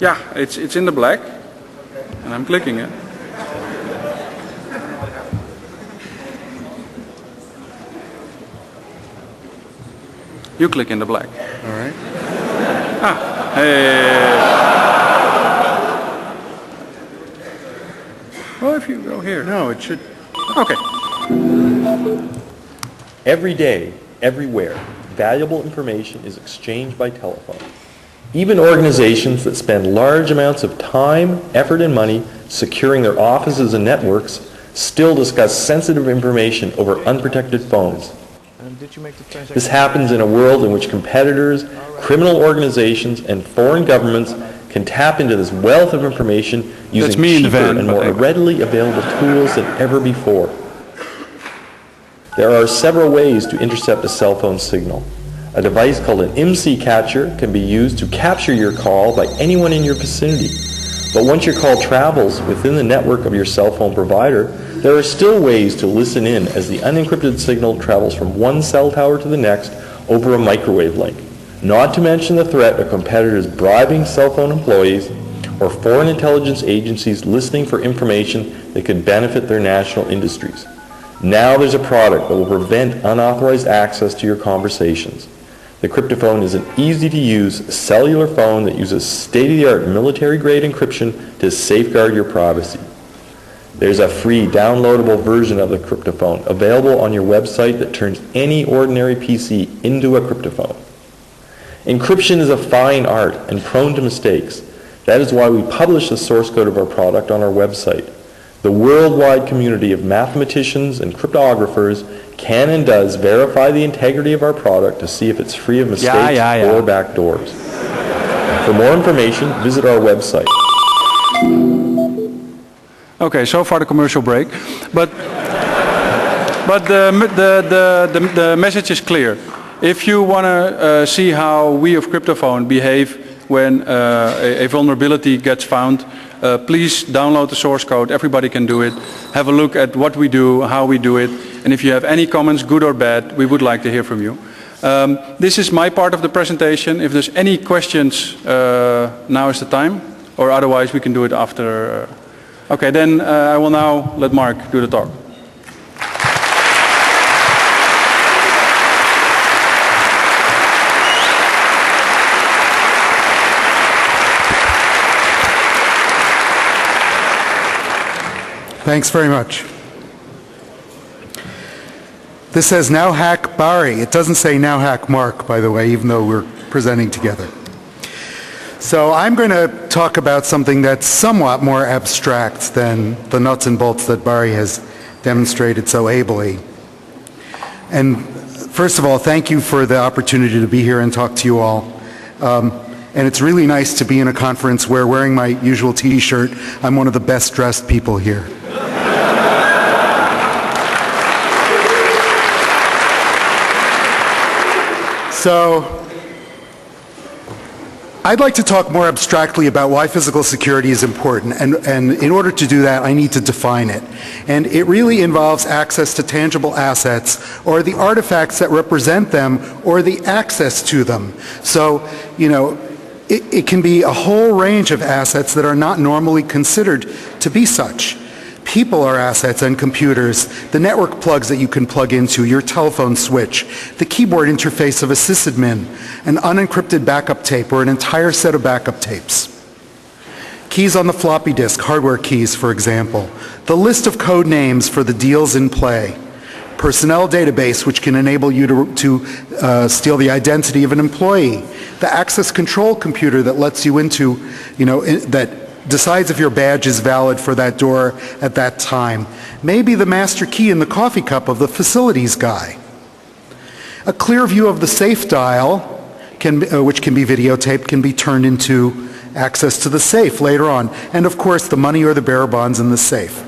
Speaker 1: Yeah, it's in the black, and I'm clicking it. You click in the black. All right. Ah, hey. Well, if you go here. No, it should. Okay.
Speaker 6: Every day, everywhere, valuable information is exchanged by telephone. Even organizations that spend large amounts of time, effort, and money securing their offices and networks still discuss sensitive information over unprotected phones. This happens in a world in which competitors, criminal organizations, and foreign governments can tap into this wealth of information using cheaper and more readily available tools than ever before. There are several ways to intercept a cell phone signal. A device called an IMSI catcher can be used to capture your call by anyone in your vicinity. But once your call travels within the network of your cell phone provider, there are still ways to listen in as the unencrypted signal travels from one cell tower to the next over a microwave link. Not to mention the threat of competitors bribing cell phone employees or foreign intelligence agencies listening for information that could benefit their national industries. Now there's a product that will prevent unauthorized access to your conversations. The Cryptophone is an easy-to-use cellular phone that uses state-of-the-art military-grade encryption to safeguard your privacy. There's a free downloadable version of the Cryptophone available on your website that turns any ordinary PC into a Cryptophone. Encryption is a fine art and prone to mistakes. That is why we publish the source code of our product on our website. The worldwide community of mathematicians and cryptographers can and does verify the integrity of our product to see if it's free of mistakes or backdoors. For more information, visit our website.
Speaker 1: Okay, so far the commercial break, but the message is clear. If you want to see how we of Cryptophone behave when a vulnerability gets found, please download the source code. Everybody can do it. Have a look at what we do, how we do it, and if you have any comments, good or bad, we would like to hear from you. This is my part of the presentation. If there's any questions, now is the time, or otherwise we can do it after. Okay, then I will now let Mark do the talk.
Speaker 7: Thanks very much. This says now hack Barry. It doesn't say now hack Mark, by the way, even though we're presenting together. So I'm going to talk about something that's somewhat more abstract than the nuts and bolts that Barry has demonstrated so ably. And first of all, thank you for the opportunity to be here and talk to you all. And it's really nice to be in a conference where, wearing my usual t-shirt, I'm one of the best dressed people here. So, I'd like to talk more abstractly about why physical security is important, and in order to do that I need to define it. And it really involves access to tangible assets, or the artifacts that represent them, or the access to them. So, you know, it can be a whole range of assets that are not normally considered to be such. People are assets, and computers, the network plugs that you can plug into, your telephone switch, the keyboard interface of a sysadmin, an unencrypted backup tape, or an entire set of backup tapes. Keys on the floppy disk, hardware keys, for example. The list of code names for the deals in play. personnel database, which can enable you to steal the identity of an employee, the access control computer that lets you into, that decides if your badge is valid for that door at that time, maybe the master key in the coffee cup of the facilities guy. A clear view of the safe dial, which can be videotaped, can be turned into access to the safe later on. And of course, the money or the bearer bonds in the safe.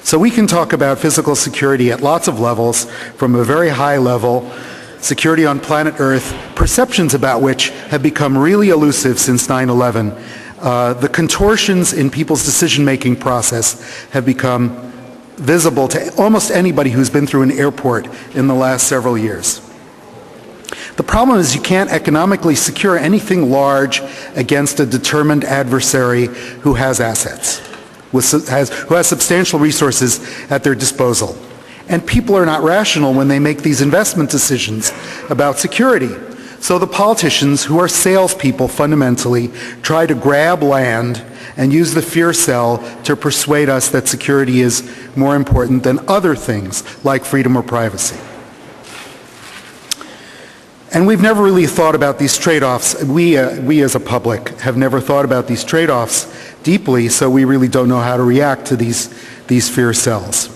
Speaker 7: So we can talk about physical security at lots of levels, from a very high level, security on planet Earth, perceptions about which have become really elusive since 9/11. The contortions in people's decision-making process have become visible to almost anybody who's been through an airport in the last several years. The problem is you can't economically secure anything large against a determined adversary who has assets, who has substantial resources at their disposal. And people are not rational when they make these investment decisions about security. So the politicians, who are salespeople fundamentally, try to grab land and use the fear cell to persuade us that security is more important than other things like freedom or privacy. And we've never really thought about these trade-offs. We as a public have never thought about these trade-offs deeply, so we really don't know how to react to these fear cells.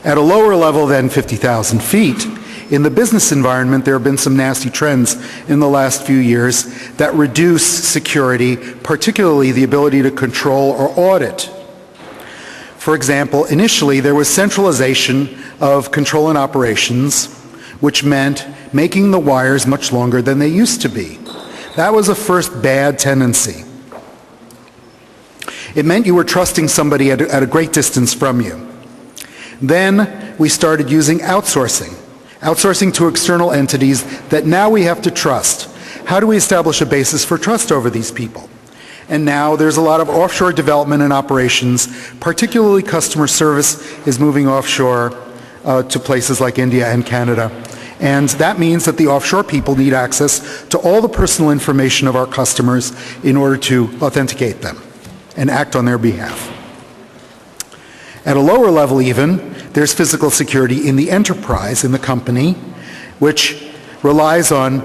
Speaker 7: At a lower level than 50,000 feet, in the business environment, there have been some nasty trends in the last few years that reduce security, particularly the ability to control or audit. For example, initially there was centralization of control and operations, which meant making the wires much longer than they used to be. That was a first bad tendency. It meant you were trusting somebody at a great distance from you. Then we started using outsourcing to external entities that now we have to trust. How do we establish a basis for trust over these people? And now there's a lot of offshore development and operations, particularly customer service is moving offshore to places like India and Canada. And that means that the offshore people need access to all the personal information of our customers in order to authenticate them and act on their behalf. At a lower level even, there's physical security in the enterprise, in the company, which relies on,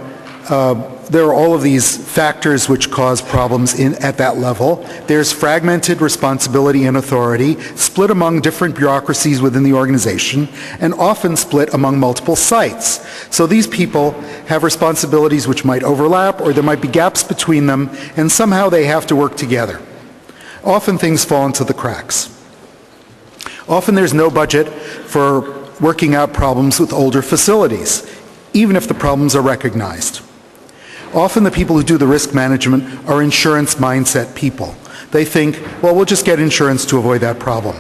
Speaker 7: there are all of these factors which cause problems at that level. There's fragmented responsibility and authority, split among different bureaucracies within the organization, and often split among multiple sites. So these people have responsibilities which might overlap, or there might be gaps between them, and somehow they have to work together. Often things fall into the cracks. Often there's no budget for working out problems with older facilities, even if the problems are recognized. Often the people who do the risk management are insurance mindset people. They think, well, we'll just get insurance to avoid that problem.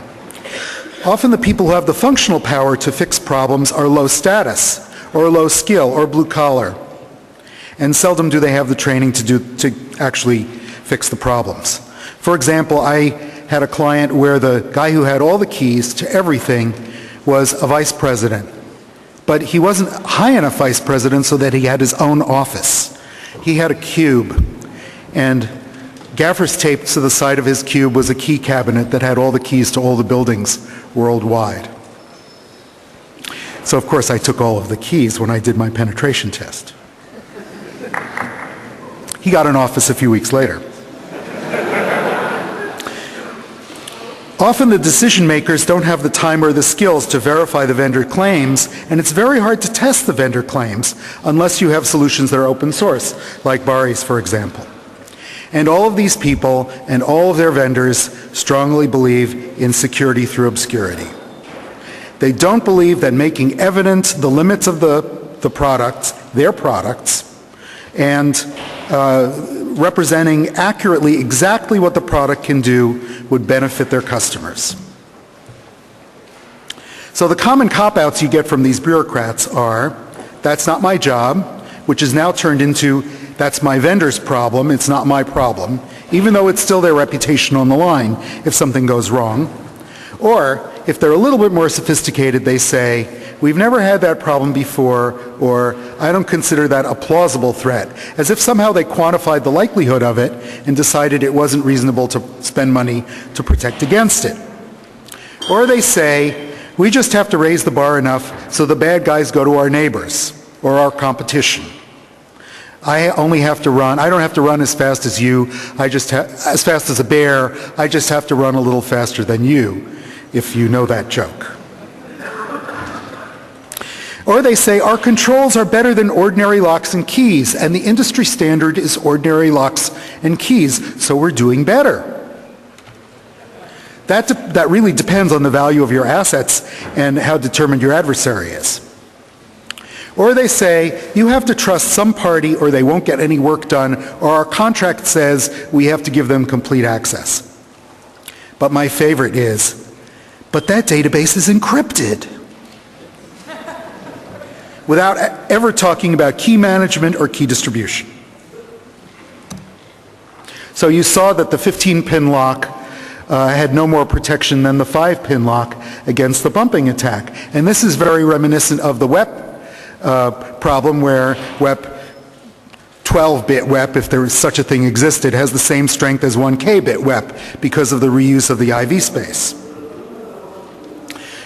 Speaker 7: Often the people who have the functional power to fix problems are low status, or low skill, or blue collar. And seldom do they have the training to actually fix the problems. For example, I had a client where the guy who had all the keys to everything was a vice president. But he wasn't high enough vice president so that he had his own office. He had a cube, and gaffer's taped to the side of his cube was a key cabinet that had all the keys to all the buildings worldwide. So of course I took all of the keys when I did my penetration test. He got an office a few weeks later. Often the decision makers don't have the time or the skills to verify the vendor claims, and it's very hard to test the vendor claims unless you have solutions that are open source, like Bari's, for example. And all of these people and all of their vendors strongly believe in security through obscurity. They don't believe that making evident the limits of the products, their products, and representing accurately exactly what the product can do would benefit their customers. So the common cop-outs you get from these bureaucrats are, that's not my job, which is now turned into, that's my vendor's problem, it's not my problem, even though it's still their reputation on the line if something goes wrong. Or, if they're a little bit more sophisticated, they say, we've never had that problem before, or I don't consider that a plausible threat, as if somehow they quantified the likelihood of it and decided it wasn't reasonable to spend money to protect against it. Or they say, we just have to raise the bar enough so the bad guys go to our neighbors or our competition. I don't have to run as fast as you, as fast as a bear, I just have to run a little faster than you, if you know that joke. Or they say, our controls are better than ordinary locks and keys, and the industry standard is ordinary locks and keys, so we're doing better. That really depends on the value of your assets and how determined your adversary is. Or they say, you have to trust some party or they won't get any work done, or our contract says we have to give them complete access. But my favorite is, but that database is encrypted. Without ever talking about key management or key distribution. So you saw that the 15-pin lock had no more protection than the 5-pin lock against the bumping attack. And this is very reminiscent of the WEP problem where WEP, 12-bit WEP, if there is such a thing existed, has the same strength as 1K-bit WEP because of the reuse of the IV space.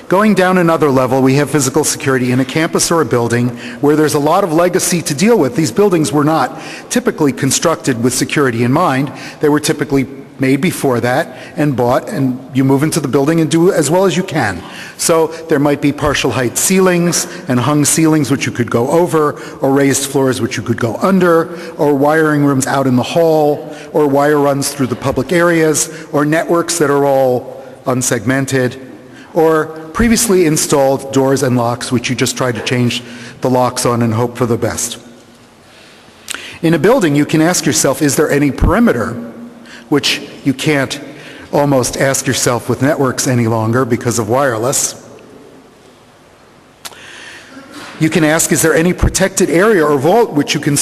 Speaker 7: Going down another level, we have physical security in a campus or a building where there's a lot of legacy to deal with. These buildings were not typically constructed with security in mind. They were typically made before that and bought, and you move into the building and do as well as you can. So there might be partial height ceilings and hung ceilings which you could go over, or raised floors which you could go under, or wiring rooms out in the hall, or wire runs through the public areas, or networks that are all unsegmented, or previously installed doors and locks which you just try to change the locks on and hope for the best. In a building, you can ask yourself, is there any perimeter, which you can't almost ask yourself with networks any longer because of wireless. You can ask, is there any protected area or vault which you can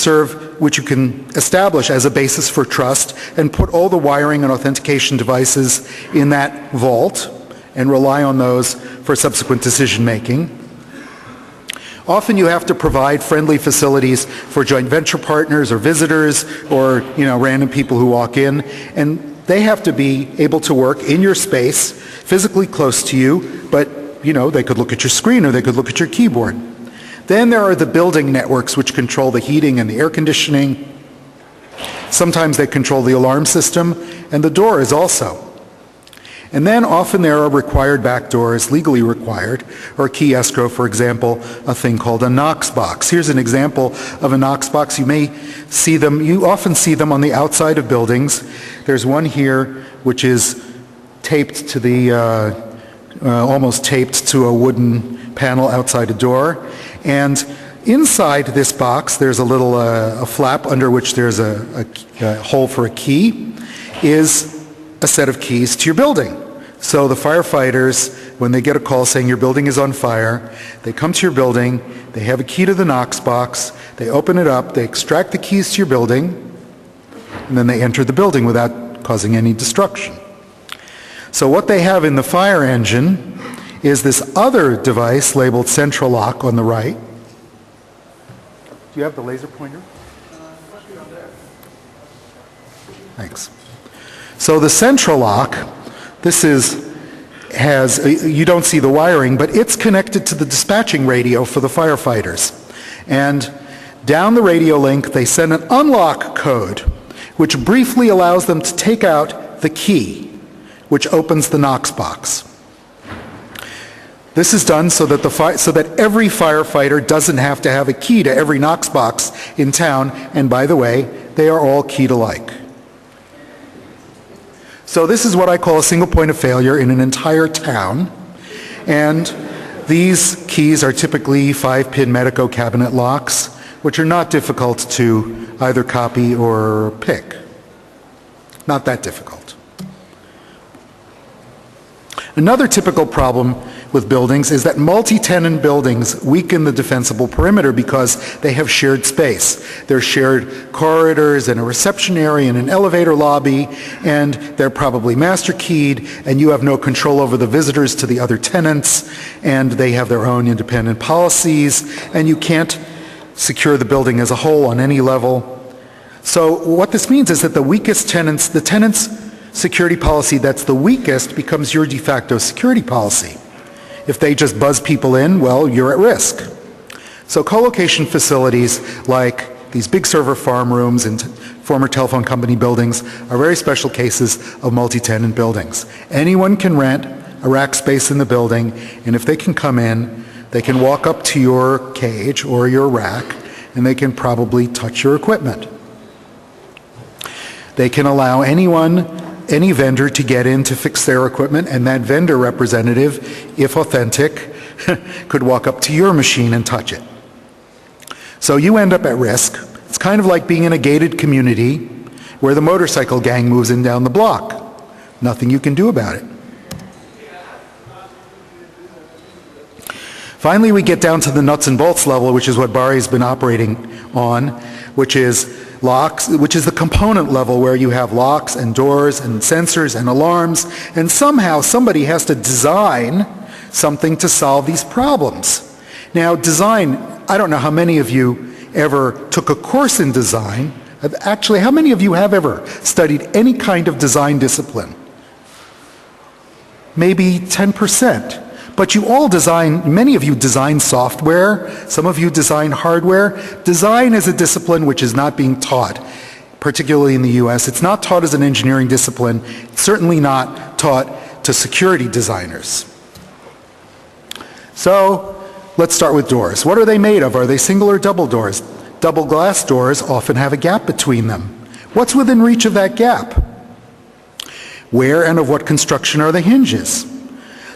Speaker 7: establish as a basis for trust and put all the wiring and authentication devices in that vault and rely on those for subsequent decision making. Often you have to provide friendly facilities for joint venture partners or visitors or random people who walk in, and they have to be able to work in your space, physically close to you, but they could look at your screen or they could look at your keyboard. Then there are the building networks which control the heating and the air conditioning. Sometimes they control the alarm system, and the door is also. And then often there are required back doors, legally required, or key escrow, for example, a thing called a Knox box. Here's an example of a Knox box. You often see them on the outside of buildings. There's one here which is taped to almost taped to a wooden panel outside a door. And inside this box, there's a little a flap under which there's a hole for a key, is a set of keys to your building. So the firefighters, when they get a call saying your building is on fire, they come to your building, they have a key to the Knox box, they open it up, they extract the keys to your building, and then they enter the building without causing any destruction. So what they have in the fire engine is this other device labeled Central Lock on the right. Do you have the laser pointer? Thanks. So the Central Lock, you don't see the wiring, but it's connected to the dispatching radio for the firefighters. And down the radio link, they send an unlock code, which briefly allows them to take out the key, which opens the Knox box. This is done so that every firefighter doesn't have to have a key to every Knox box in town, and by the way, they are all keyed alike. So this is what I call a single point of failure in an entire town, and these keys are typically 5-pin Medico cabinet locks, which are not difficult to either copy or pick. Not that difficult. Another typical problem with buildings is that multi-tenant buildings weaken the defensible perimeter because they have shared space. There's shared corridors and a reception area and an elevator lobby, and they're probably master keyed, and you have no control over the visitors to the other tenants, and they have their own independent policies, and you can't secure the building as a whole on any level. So what this means is that the weakest tenants, the tenants security policy that's the weakest becomes your de facto security policy. If they just buzz people in, well, you're at risk. So co-location facilities like these big server farm rooms and former telephone company buildings are very special cases of multi-tenant buildings. Anyone can rent a rack space in the building, and if they can come in, they can walk up to your cage or your rack, and they can probably touch your equipment. They can allow any vendor to get in to fix their equipment, and that vendor representative, if authentic, could walk up to your machine and touch it. So you end up at risk. It's kind of like being in a gated community where the motorcycle gang moves in down the block. Nothing you can do about it. Finally, we get down to the nuts and bolts level, which is what Barry's been operating on, which is locks, which is the component level where you have locks and doors and sensors and alarms, and somehow somebody has to design something to solve these problems. Now, design, I don't know how many of you ever took a course in design. Actually, how many of you have ever studied any kind of design discipline? Maybe 10%. But you all design, many of you design software, some of you design hardware. Design is a discipline which is not being taught, particularly in the US. It's not taught as an engineering discipline. It's certainly not taught to security designers. So, let's start with doors. What are they made of? Are they single or double doors? Double glass doors often have a gap between them. What's within reach of that gap? Where and of what construction are the hinges?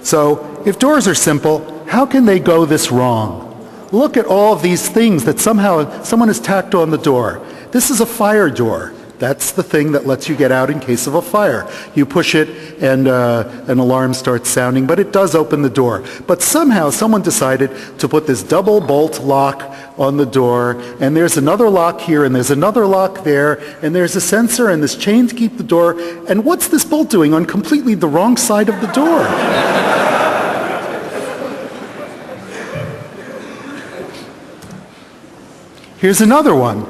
Speaker 7: So, if doors are simple, how can they go this wrong? Look at all of these things that somehow someone has tacked on the door. This is a fire door. That's the thing that lets you get out in case of a fire. You push it and an alarm starts sounding, but it does open the door. But somehow someone decided to put this double bolt lock on the door, and there's another lock here, and there's another lock there, and there's a sensor and this chain to keep the door. And what's this bolt doing on completely the wrong side of the door? Here's another one.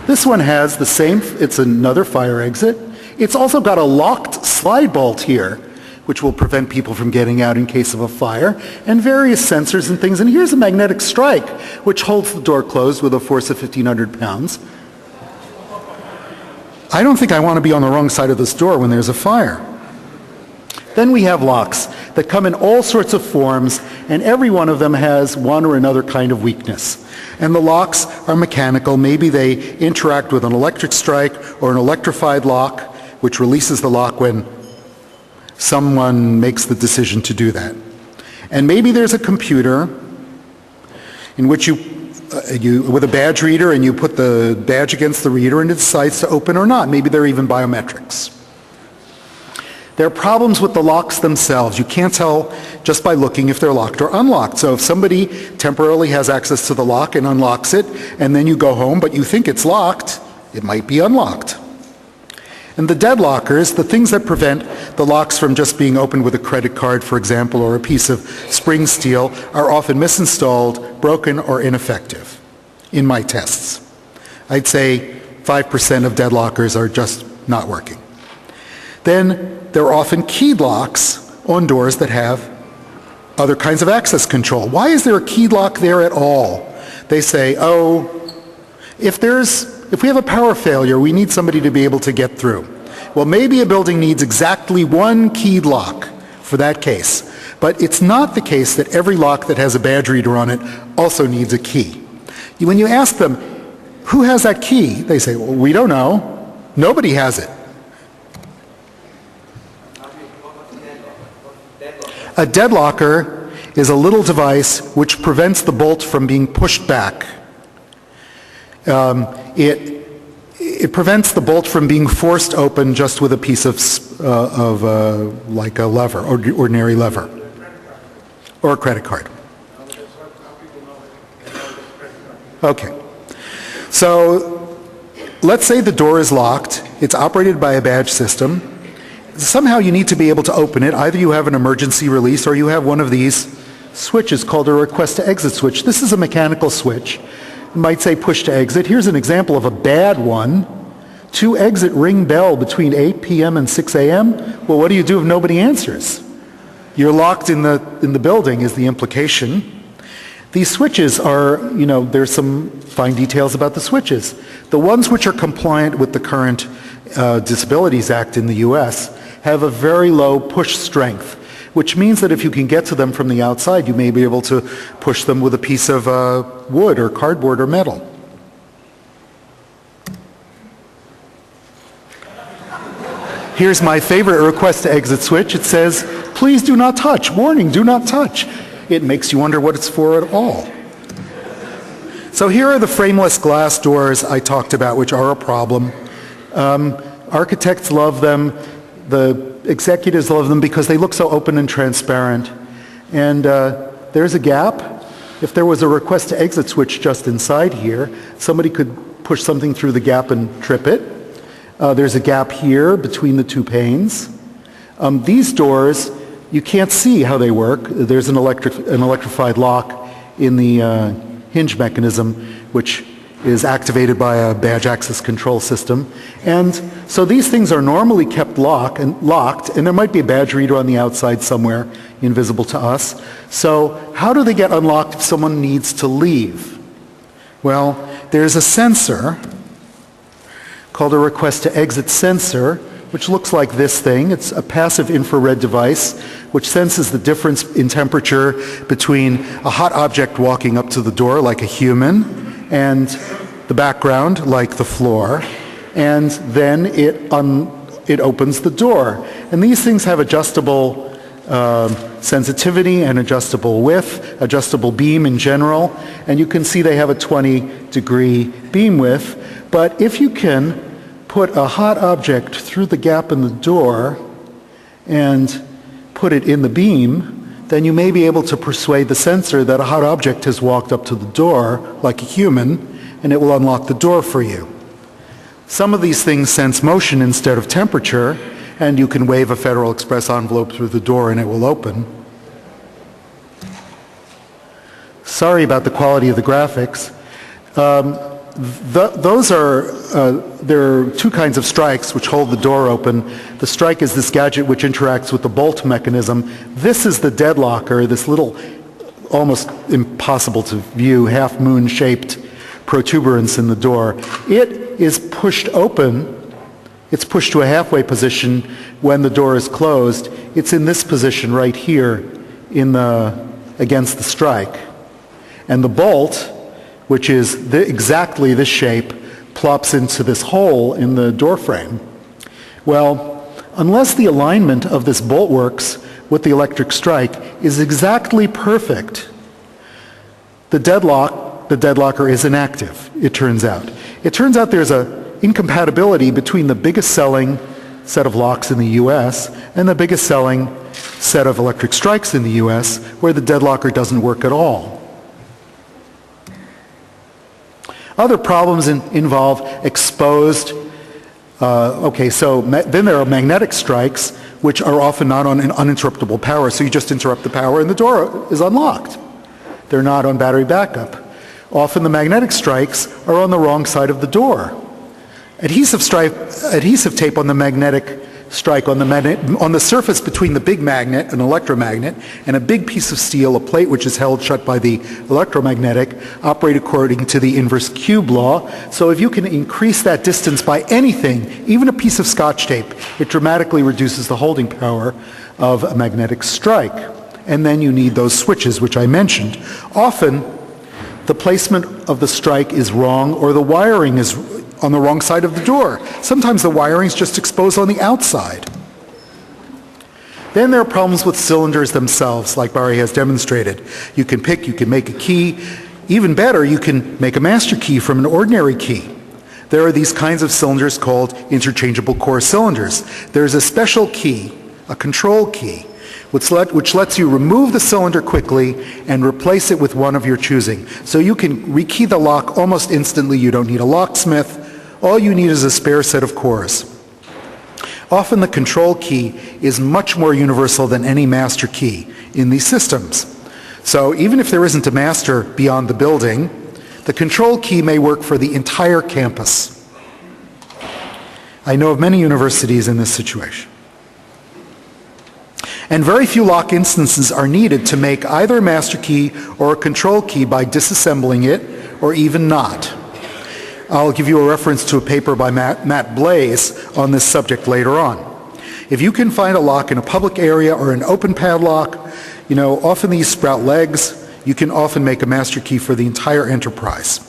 Speaker 7: This one has the same, it's another fire exit. It's also got a locked slide bolt here, which will prevent people from getting out in case of a fire, and various sensors and things. And here's a magnetic strike, which holds the door closed with a force of 1,500 pounds. I don't think I want to be on the wrong side of this door when there's a fire. Then we have locks that come in all sorts of forms, and every one of them has one or another kind of weakness. And the locks are mechanical. Maybe they interact with an electric strike or an electrified lock, which releases the lock when someone makes the decision to do that. And maybe there's a computer in which you with a badge reader, and you put the badge against the reader and it decides to open or not. Maybe there are even biometrics. There are problems with the locks themselves. You can't tell just by looking if they're locked or unlocked. So if somebody temporarily has access to the lock and unlocks it, and then you go home but you think it's locked, it might be unlocked. And the dead lockers, the things that prevent the locks from just being opened with a credit card, for example, or a piece of spring steel, are often misinstalled, broken, or ineffective in my tests. I'd say 5% of dead lockers are just not working. Then there are often keyed locks on doors that have other kinds of access control. Why is there a keyed lock there at all? They say, oh, if we have a power failure, we need somebody to be able to get through. Well, maybe a building needs exactly one keyed lock for that case. But it's not the case that every lock that has a badge reader on it also needs a key. When you ask them, who has that key? They say, well, we don't know. Nobody has it. A dead locker is a little device which prevents the bolt from being pushed back. It prevents the bolt from being forced open just with a piece of like a lever, or ordinary lever, or a credit card. Okay. So let's say the door is locked. It's operated by a badge system. Somehow you need to be able to open it. Either you have an emergency release or you have one of these switches called a request to exit switch. This is a mechanical switch. You might say push to exit. Here's an example of a bad one. 2 exit ring bell between 8 p.m. and 6 a.m.? Well, what do you do if nobody answers? You're locked in the building is the implication. These switches are, there's some fine details about the switches. The ones which are compliant with the current Disabilities Act in the US have a very low push strength, which means that if you can get to them from the outside, you may be able to push them with a piece of wood or cardboard or metal. Here's my favorite request to exit switch. It says, please do not touch. Warning, do not touch. It makes you wonder what it's for at all. So here are the frameless glass doors I talked about, which are a problem. Architects love them. The executives love them because they look so open and transparent. And there's a gap. If there was a request to exit switch just inside here, somebody could push something through the gap and trip it. There's a gap here between the 2 panes. These doors, you can't see how they work. There's an electrified lock in the hinge mechanism, which is activated by a badge access control system. And so these things are normally kept locked, and there might be a badge reader on the outside somewhere, invisible to us. So how do they get unlocked if someone needs to leave? Well, there's a sensor called a request to exit sensor, which looks like this thing. It's a passive infrared device which senses the difference in temperature between a hot object walking up to the door like a human and the background like the floor, and then it opens the door. And these things have adjustable sensitivity and adjustable width, adjustable beam in general, and you can see they have a 20-degree beam width. But if you can put a hot object through the gap in the door and put it in the beam, then you may be able to persuade the sensor that a hot object has walked up to the door like a human, and it will unlock the door for you. Some of these things sense motion instead of temperature, and you can wave a Federal Express envelope through the door and it will open. Sorry about the quality of the graphics. There are 2 kinds of strikes which hold the door open. The strike is this gadget which interacts with the bolt mechanism. This is the deadlocker, this little, almost impossible to view, half-moon shaped protuberance in the door. It is pushed open. It's pushed to a halfway position when the door is closed. It's in this position right here against the strike. And the bolt, which is exactly this shape, plops into this hole in the door frame. Well, unless the alignment of this bolt works with the electric strike is exactly perfect, the deadlocker is inactive, it turns out. It turns out there's an incompatibility between the biggest selling set of locks in the US and the biggest selling set of electric strikes in the US, where the deadlocker doesn't work at all. Other problems involve exposed, then there are magnetic strikes, which are often not on an uninterruptible power, so you just interrupt the power and the door is unlocked. They're not on battery backup. Often the magnetic strikes are on the wrong side of the door. Adhesive tape on the magnetic strike on the surface between the big magnet, an electromagnet, and a big piece of steel, a plate which is held shut by the electromagnetic, operate according to the inverse cube law. So if you can increase that distance by anything, even a piece of Scotch tape, it dramatically reduces the holding power of a magnetic strike. And then you need those switches, which I mentioned. Often, the placement of the strike is wrong, or the wiring is on the wrong side of the door. Sometimes the wiring is just exposed on the outside. Then there are problems with cylinders themselves, like Barry has demonstrated. You can make a key. Even better, you can make a master key from an ordinary key. There are these kinds of cylinders called interchangeable core cylinders. There's a special key, a control key, which lets you remove the cylinder quickly and replace it with one of your choosing. So you can rekey the lock almost instantly. You don't need a locksmith. All you need is a spare set of cores. Often the control key is much more universal than any master key in these systems. So even if there isn't a master beyond the building, the control key may work for the entire campus. I know of many universities in this situation. And very few lock instances are needed to make either a master key or a control key by disassembling it or even not. I'll give you a reference to a paper by Matt Blaze on this subject later on. If you can find a lock in a public area or an open padlock, often these sprout legs. You can often make a master key for the entire enterprise.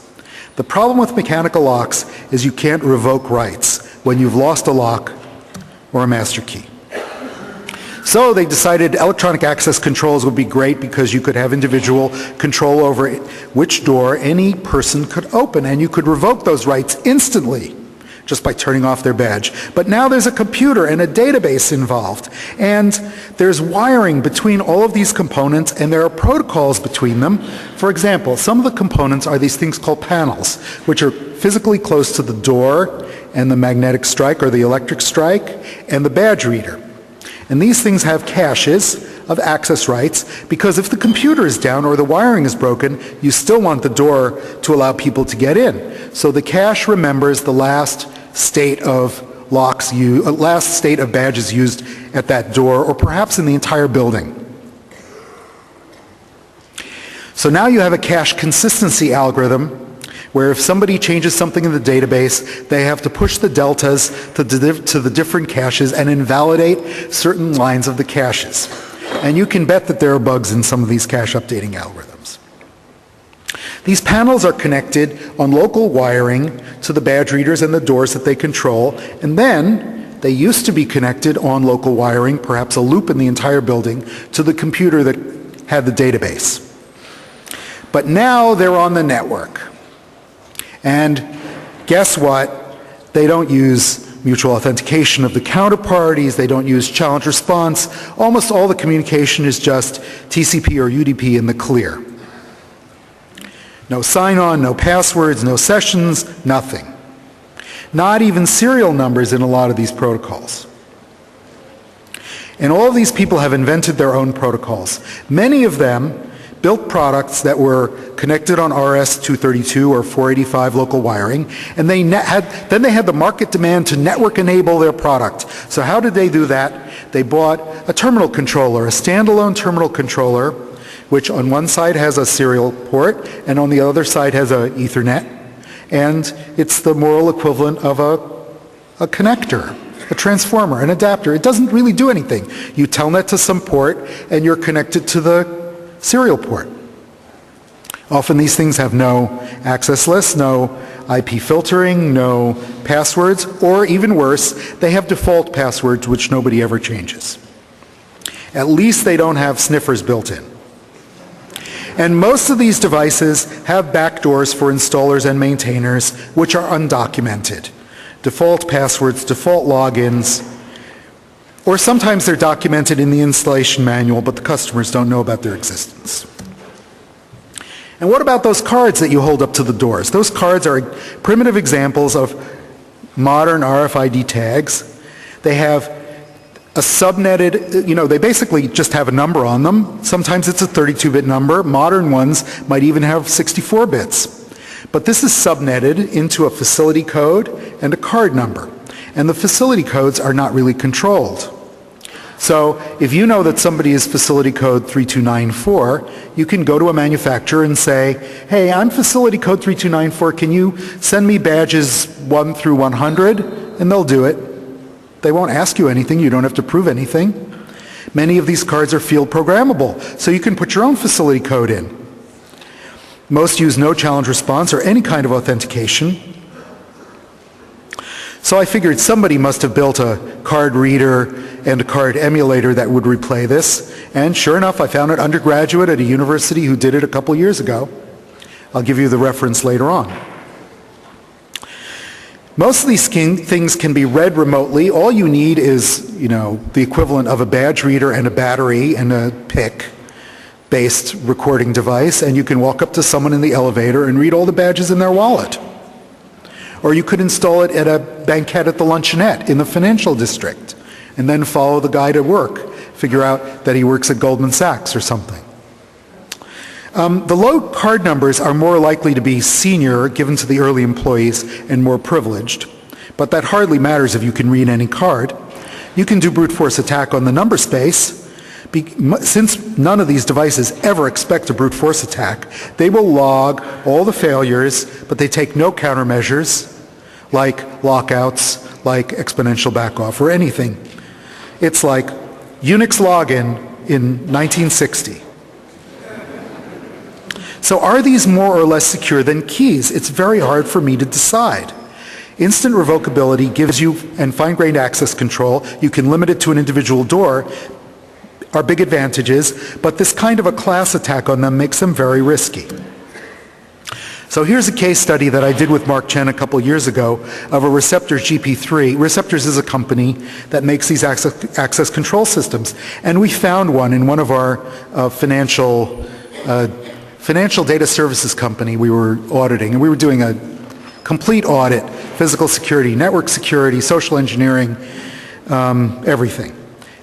Speaker 7: The problem with mechanical locks is you can't revoke rights when you've lost a lock or a master key. So they decided electronic access controls would be great because you could have individual control over which door any person could open, and you could revoke those rights instantly just by turning off their badge. But now there's a computer and a database involved, and there's wiring between all of these components, and there are protocols between them. For example, some of the components are these things called panels, which are physically close to the door and the magnetic strike or the electric strike and the badge reader. And these things have caches of access rights because if the computer is down or the wiring is broken, you still want the door to allow people to get in. So the cache remembers the last state of badges used at that door or perhaps in the entire building. So now you have a cache consistency algorithm where if somebody changes something in the database, they have to push the deltas to the different caches and invalidate certain lines of the caches. And you can bet that there are bugs in some of these cache updating algorithms. These panels are connected on local wiring to the badge readers and the doors that they control, and then they used to be connected on local wiring, perhaps a loop in the entire building, to the computer that had the database. But now they're on the network. And guess what? They don't use mutual authentication of the counterparties. They don't use challenge response. Almost all the communication is just TCP or UDP in the clear. No sign-on, no passwords, no sessions, nothing. Not even serial numbers in a lot of these protocols. And all of these people have invented their own protocols. Many of them built products that were connected on RS-232 or 485 local wiring, and then they had the market demand to network enable their product. So how did they do that? They bought a terminal controller, a standalone terminal controller, which on one side has a serial port and on the other side has an Ethernet, and it's the moral equivalent of a connector, a transformer, an adapter. It doesn't really do anything. You telnet to some port and you're connected to the serial port. Often these things have no access lists, no IP filtering, no passwords, or even worse, they have default passwords which nobody ever changes. At least they don't have sniffers built in. And most of these devices have backdoors for installers and maintainers which are undocumented. Default passwords, default logins, or sometimes they're documented in the installation manual, but the customers don't know about their existence. And what about those cards that you hold up to the doors? Those cards are primitive examples of modern RFID tags. They have a subnetted, they basically just have a number on them. Sometimes it's a 32-bit number. Modern ones might even have 64 bits. But this is subnetted into a facility code and a card number. And the facility codes are not really controlled. So if you know that somebody is facility code 3294, you can go to a manufacturer and say, hey, I'm facility code 3294, can you send me badges 1 through 100? And they'll do it. They won't ask you anything, you don't have to prove anything. Many of these cards are field programmable, so you can put your own facility code in. Most use no challenge response or any kind of authentication. So I figured somebody must have built a card reader and a card emulator that would replay this. And sure enough, I found an undergraduate at a university who did it a couple years ago. I'll give you the reference later on. Most of these things can be read remotely. All you need is, the equivalent of a badge reader and a battery and a PIC-based recording device, and you can walk up to someone in the elevator and read all the badges in their wallet. Or you could install it at a banquette at the luncheonette in the financial district and then follow the guy to work, figure out that he works at Goldman Sachs or something. The low card numbers are more likely to be senior, given to the early employees, and more privileged. but that hardly matters if you can read any card. You can do brute force attack on the number space. Since none of these devices ever expect a brute force attack, they will log all the failures, but they take no countermeasures like lockouts, like exponential backoff, or anything. It's like Unix login in 1960. So are these more or less secure than keys? It's very hard for me to decide. Instant revocability gives you, and fine-grained access control, you can limit it to an individual door, are big advantages, but this kind of a class attack on them makes them very risky. So here's a case study that I did with Mark Chen a couple years ago of a Receptors GP3. Receptors is a company that makes these access control systems, and we found one in one of our financial data services company we were auditing, and we were doing a complete audit, physical security, network security, social engineering, everything.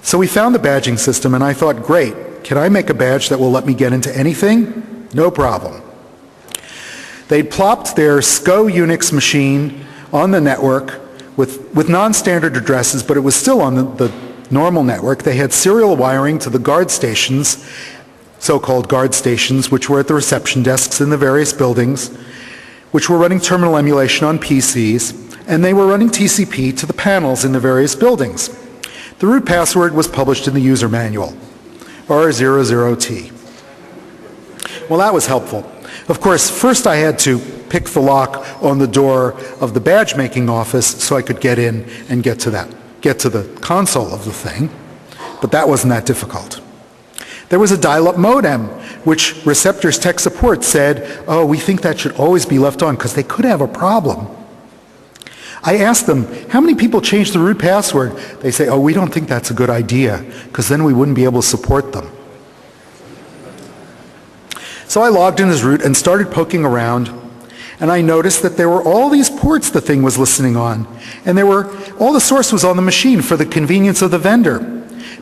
Speaker 7: So we found the badging system, and I thought, great, can I make a badge that will let me get into anything? No problem. They'd plopped their SCO Unix machine on the network with non-standard addresses, but it was still on the normal network. They had serial wiring to the guard stations, so-called guard stations, which were at the reception desks in the various buildings, which were running terminal emulation on PCs, and they were running TCP to the panels in the various buildings. The root password was published in the user manual, R00T. Well, that was helpful. Of course, first I had to pick the lock on the door of the badge making office so I could get in and get to the console of the thing, but that wasn't that difficult. There was a dial-up modem, which Receptors Tech Support said, oh, we think that should always be left on because they could have a problem. I asked them, how many people changed the root password? They say, oh, we don't think that's a good idea because then we wouldn't be able to support them. So I logged in as root and started poking around, and I noticed that there were all these ports the thing was listening on, and all the source was on the machine for the convenience of the vendor,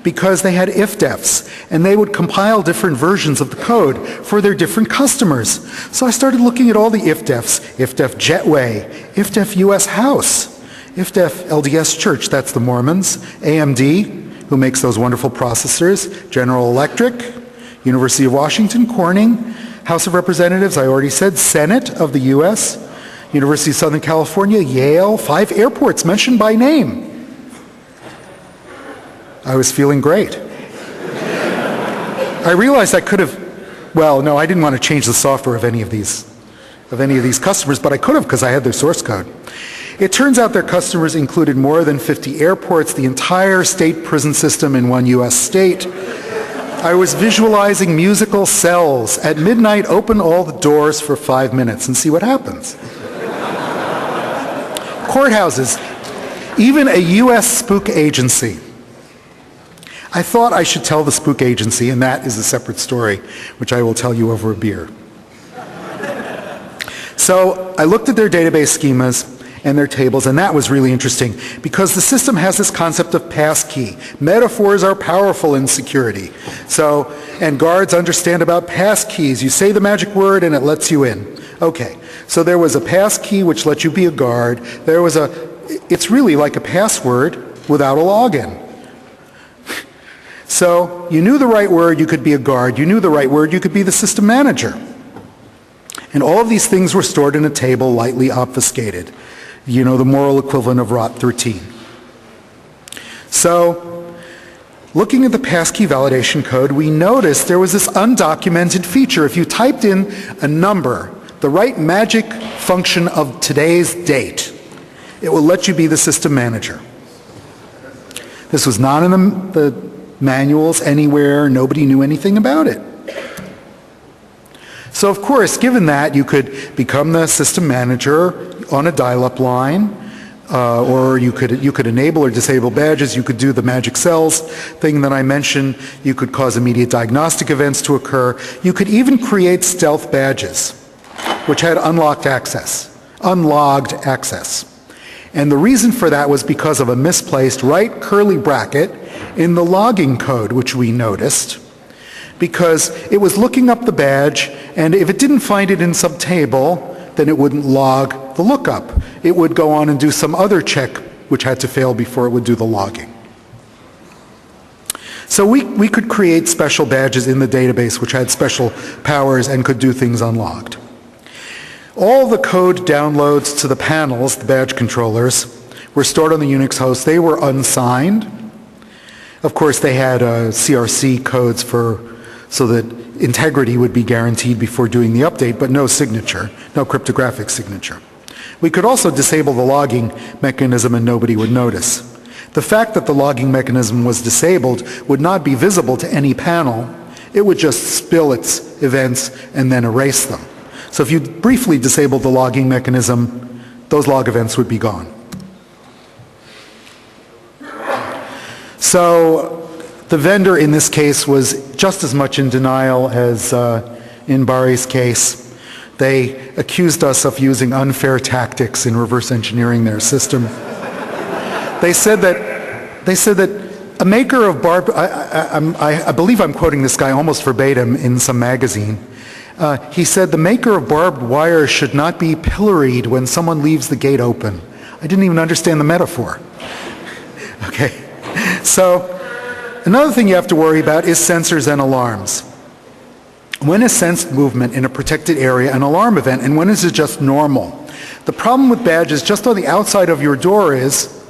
Speaker 7: because they had ifdefs, and they would compile different versions of the code for their different customers. So I started looking at all the ifdefs, ifdef Jetway, ifdef US House, ifdef LDS Church, that's the Mormons, AMD, who makes those wonderful processors, General Electric, University of Washington, Corning, House of Representatives, I already said, Senate of the US, University of Southern California, Yale, 5 airports mentioned by name. I was feeling great. I realized I could have, well, no, I didn't want to change the software of any of these customers, but I could have because I had their source code. It turns out their customers included more than 50 airports, the entire state prison system in one US state. I was visualizing musical cells. At midnight, open all the doors for 5 minutes and see what happens. Courthouses, even a US spook agency. I thought I should tell the spook agency, and that is a separate story, which I will tell you over a beer. So I looked at their database schemas and their tables, and that was really interesting because the system has this concept of passkey. Metaphors are powerful in security. So, and guards understand about passkeys. You say the magic word and it lets you in. Okay, so there was a passkey which lets you be a guard. It's really like a password without a login. So you knew the right word, you could be a guard. You knew the right word, you could be the system manager. And all of these things were stored in a table lightly obfuscated. You know, the moral equivalent of ROT 13. So, looking at the passkey validation code, we noticed there was this undocumented feature. If you typed in a number, the right magic function of today's date, it will let you be the system manager. This was not in the manuals anywhere. Nobody knew anything about it. So of course, given that, you could become the system manager on a dial-up line, or you could enable or disable badges. You could do the magic cells thing that I mentioned. You could cause immediate diagnostic events to occur. You could even create stealth badges, which had unlogged access. And the reason for that was because of a misplaced right curly bracket in the logging code, which we noticed, because it was looking up the badge, and if it didn't find it in some table, then it wouldn't log the lookup. it would go on and do some other check which had to fail before it would do the logging. So we could create special badges in the database which had special powers and could do things unlogged. All the code downloads to the panels, the badge controllers, were stored on the Unix host. They were unsigned. Of course, they had CRC codes so that integrity would be guaranteed before doing the update, but no signature, no cryptographic signature. We could also disable the logging mechanism and nobody would notice. The fact that the logging mechanism was disabled would not be visible to any panel. It would just spill its events and then erase them. So if you briefly disabled the logging mechanism, those log events would be gone. So the vendor in this case was just as much in denial as in Barry's case. They accused us of using unfair tactics in reverse engineering their system. They said that a maker of barbed, I believe I'm quoting this guy almost verbatim in some magazine. He said the maker of barbed wire should not be pilloried when someone leaves the gate open. I didn't even understand the metaphor. Okay. So another thing you have to worry about is sensors and alarms. When is sensed movement in a protected area an alarm event, and when is it just normal? The problem with badges just on the outside of your door is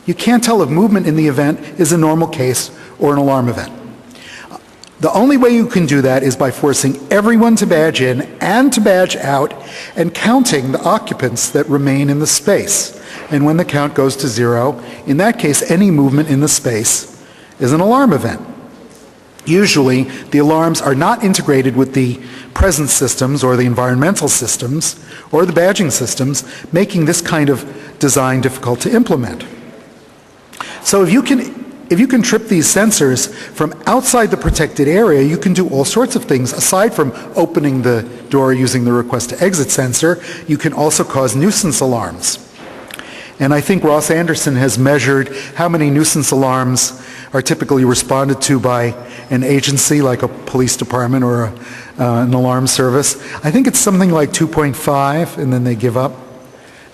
Speaker 7: you can't tell if movement in the event is a normal case or an alarm event. The only way you can do that is by forcing everyone to badge in and to badge out and counting the occupants that remain in the space. And when the count goes to 0, in that case, any movement in the space is an alarm event. Usually, the alarms are not integrated with the presence systems or the environmental systems or the badging systems, making this kind of design difficult to implement. So if you can trip these sensors from outside the protected area, you can do all sorts of things. Aside from opening the door using the request to exit sensor, you can also cause nuisance alarms. And I think Ross Anderson has measured how many nuisance alarms are typically responded to by an agency like a police department or an alarm service. I think it's something like 2.5, and then they give up.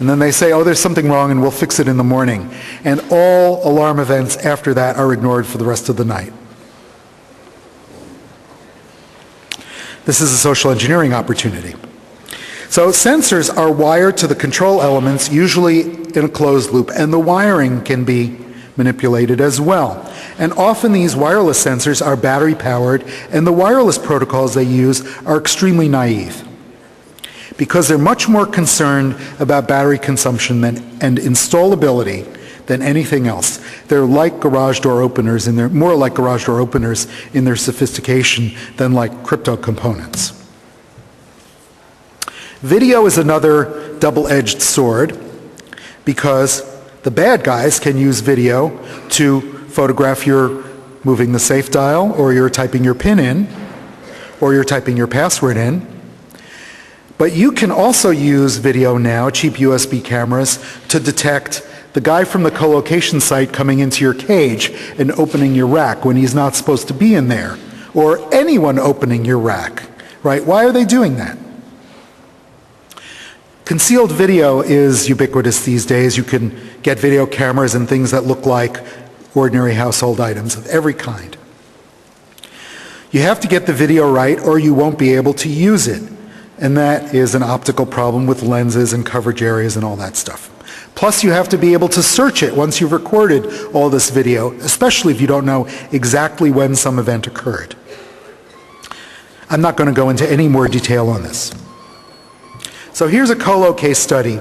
Speaker 7: And then they say, oh, there's something wrong and we'll fix it in the morning. And all alarm events after that are ignored for the rest of the night. This is a social engineering opportunity. So sensors are wired to the control elements, usually in a closed loop, and the wiring can be manipulated as well. And often these wireless sensors are battery powered, and the wireless protocols they use are extremely naive, because they're much more concerned about battery consumption and installability than anything else. They're like garage door openers, and they're more like garage door openers in their sophistication than like crypto components. Video is another double-edged sword, because the bad guys can use video to photograph your moving the safe dial, or you're typing your PIN in, or you're typing your password in. But you can also use video now, cheap USB cameras, to detect the guy from the co-location site coming into your cage and opening your rack when he's not supposed to be in there, or anyone opening your rack, right? Why are they doing that? Concealed video is ubiquitous these days. You can get video cameras and things that look like ordinary household items of every kind. You have to get the video right or you won't be able to use it. And that is an optical problem with lenses and coverage areas and all that stuff. Plus you have to be able to search it once you've recorded all this video, especially if you don't know exactly when some event occurred. I'm not going to go into any more detail on this. So here's a colo case study.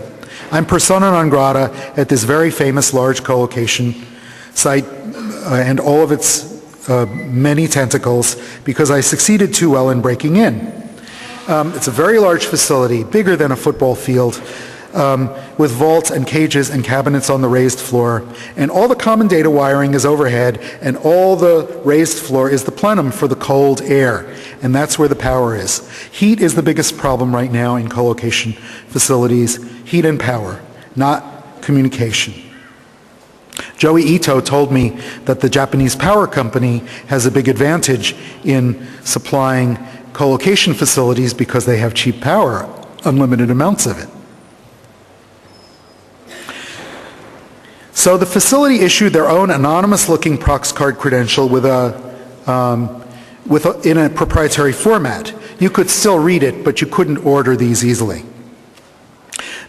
Speaker 7: I'm persona non grata at this very famous large colocation site and all of its many tentacles because I succeeded too well in breaking in. It's a very large facility, bigger than a football field, with vaults and cages and cabinets on the raised floor. And all the common data wiring is overhead, and all the raised floor is the plenum for the cold air. And that's where the power is. Heat is the biggest problem right now in colocation facilities. Heat and power, not communication. Joey Ito told me that the Japanese power company has a big advantage in supplying colocation facilities because they have cheap power, unlimited amounts of it. So the facility issued their own anonymous-looking prox card credential in a proprietary format. You could still read it, but you couldn't order these easily.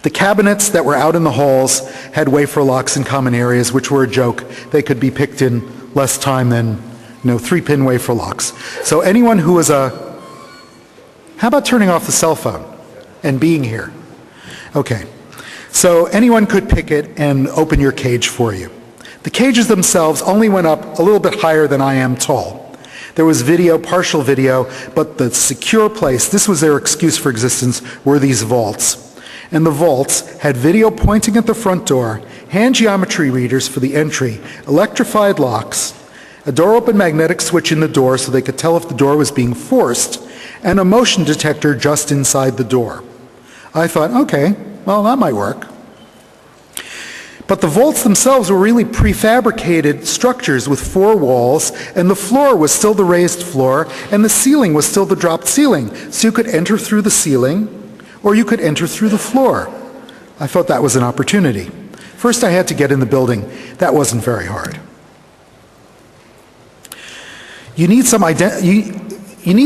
Speaker 7: The cabinets that were out in the halls had wafer locks in common areas, which were a joke. They could be picked in less time than 3-pin wafer locks. So anyone who was how about turning off the cell phone and being here? Okay. So anyone could pick it and open your cage for you. The cages themselves only went up a little bit higher than I am tall. There was video, partial video, but the secure place, this was their excuse for existence, were these vaults. And the vaults had video pointing at the front door, hand geometry readers for the entry, electrified locks, a door open magnetic switch in the door so they could tell if the door was being forced, and a motion detector just inside the door. I thought, okay, well, that might work. But the vaults themselves were really prefabricated structures with 4 walls, and the floor was still the raised floor, and the ceiling was still the dropped ceiling. So you could enter through the ceiling, or you could enter through the floor. I thought that was an opportunity. First I had to get in the building. That wasn't very hard. You need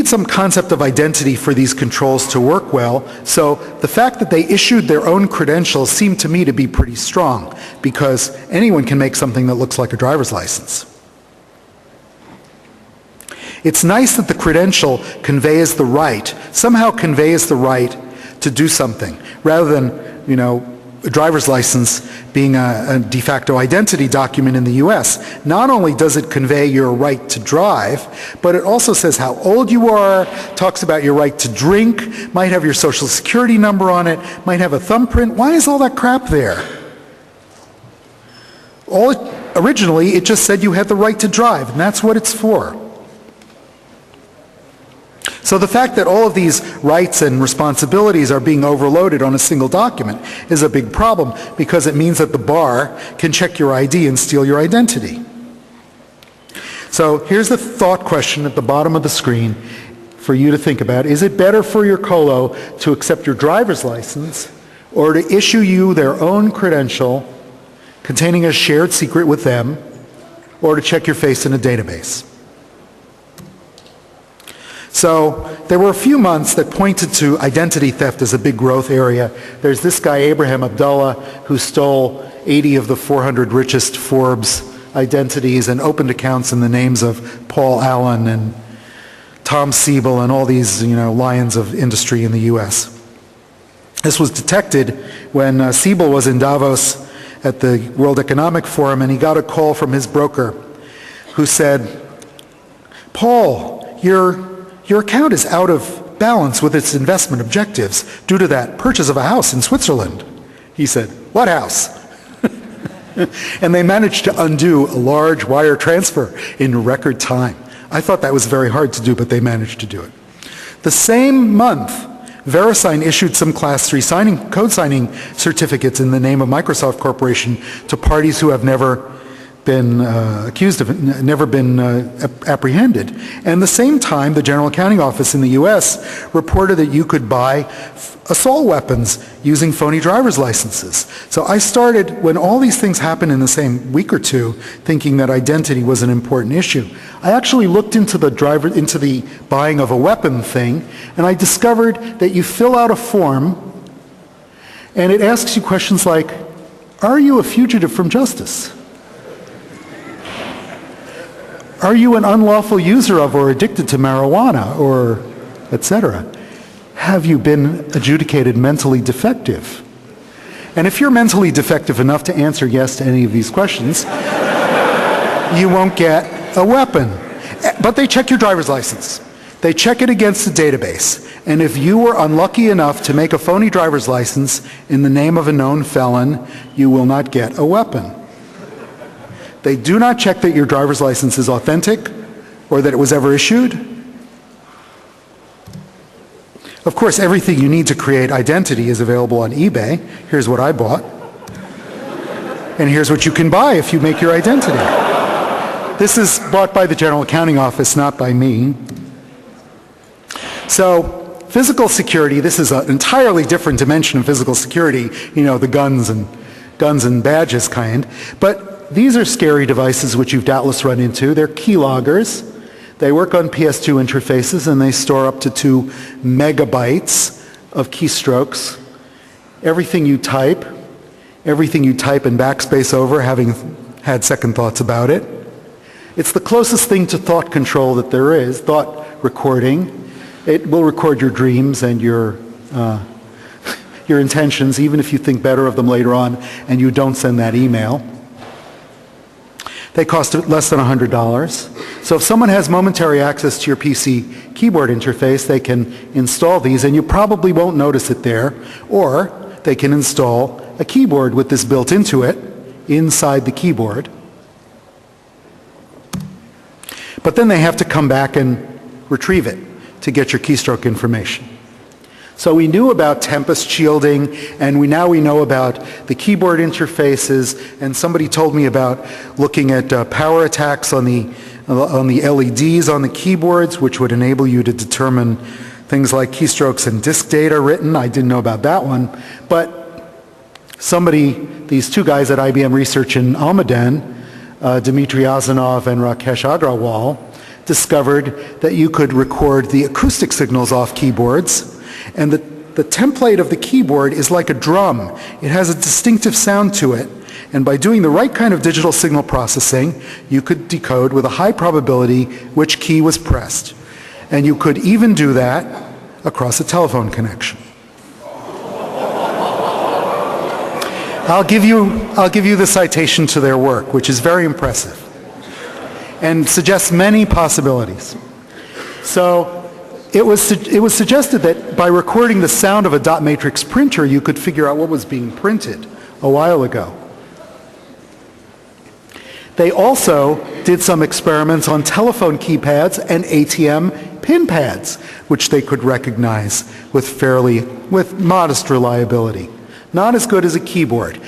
Speaker 7: some concept of identity for these controls to work well, so the fact that they issued their own credentials seemed to me to be pretty strong, because anyone can make something that looks like a driver's license. It's nice that the credential somehow conveys the right to do something, rather than, a driver's license being a de facto identity document in the US. Not only does it convey your right to drive, but it also says how old you are, talks about your right to drink, might have your social security number on it, might have a thumbprint. Why is all that crap there? Originally, it just said you had the right to drive, and that's what it's for. So the fact that all of these rights and responsibilities are being overloaded on a single document is a big problem, because it means that the bar can check your ID and steal your identity. So here's the thought question at the bottom of the screen for you to think about. Is it better for your colo to accept your driver's license or to issue you their own credential containing a shared secret with them, or to check your face in a database? So there were a few months that pointed to identity theft as a big growth area. There's this guy, Abraham Abdullah, who stole 80 of the 400 richest Forbes identities and opened accounts in the names of Paul Allen and Tom Siebel and all these, lions of industry in the U.S. This was detected when Siebel was in Davos at the World Economic Forum, and he got a call from his broker who said, Paul, your account is out of balance with its investment objectives due to that purchase of a house in Switzerland. He said, what house? And they managed to undo a large wire transfer in record time. I thought that was very hard to do, but they managed to do it. The same month, VeriSign issued some Class 3 code signing certificates in the name of Microsoft Corporation to parties who have never been apprehended. And at the same time, the General Accounting Office in the US reported that you could buy assault weapons using phony driver's licenses. So I started, when all these things happened in the same week or two, thinking that identity was an important issue. I actually looked into the buying of a weapon thing, and I discovered that you fill out a form, and it asks you questions like, are you a fugitive from justice? Are you an unlawful user of or addicted to marijuana, or etc.? Have you been adjudicated mentally defective? And if you're mentally defective enough to answer yes to any of these questions, you won't get a weapon. But they check your driver's license. They check it against the database. And if you were unlucky enough to make a phony driver's license in the name of a known felon, you will not get a weapon. They do not check that your driver's license is authentic or that it was ever issued. Of course, everything you need to create identity is available on eBay. Here's what I bought. And here's what you can buy if you make your identity. This is bought by the General Accounting Office, not by me. So, physical security, this is an entirely different dimension of physical security, the guns and guns and badges kind. But these are scary devices which you've doubtless run into. They're keyloggers. They work on PS2 interfaces and they store up to 2 megabytes of keystrokes. Everything you type and backspace over, having had second thoughts about it. It's the closest thing to thought control that there is, thought recording. It will record your dreams and your intentions, even if you think better of them later on and you don't send that email. They cost less than $100. So if someone has momentary access to your PC keyboard interface, they can install these, and you probably won't notice it there. Or they can install a keyboard with this built into it, inside the keyboard. But then they have to come back and retrieve it to get your keystroke information. So we knew about tempest shielding, and now we know about the keyboard interfaces, and somebody told me about looking at power attacks on the LEDs on the keyboards, which would enable you to determine things like keystrokes and disk data written. I didn't know about that one. But these 2 guys at IBM Research in Almaden, Dmitry Ozanov and Rakesh Agrawal, discovered that you could record the acoustic signals off keyboards. And the template of the keyboard is like a drum. It has a distinctive sound to it. And by doing the right kind of digital signal processing, you could decode with a high probability which key was pressed. And you could even do that across a telephone connection. I'll give you the citation to their work, which is very impressive and suggests many possibilities. So it was suggested that by recording the sound of a dot matrix printer, you could figure out what was being printed a while ago. They also did some experiments on telephone keypads and ATM pin pads, which they could recognize with modest reliability. Not as good as a keyboard.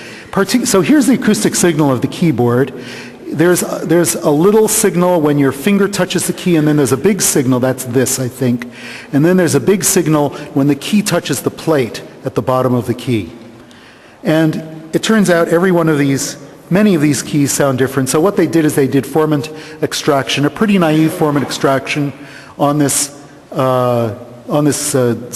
Speaker 7: So here's the acoustic signal of the keyboard. There's a little signal when your finger touches the key, and then there's a big signal, that's this, I think. And then there's a big signal when the key touches the plate at the bottom of the key. And it turns out many of these keys sound different. So what they did is they did formant extraction, a pretty naive formant extraction on this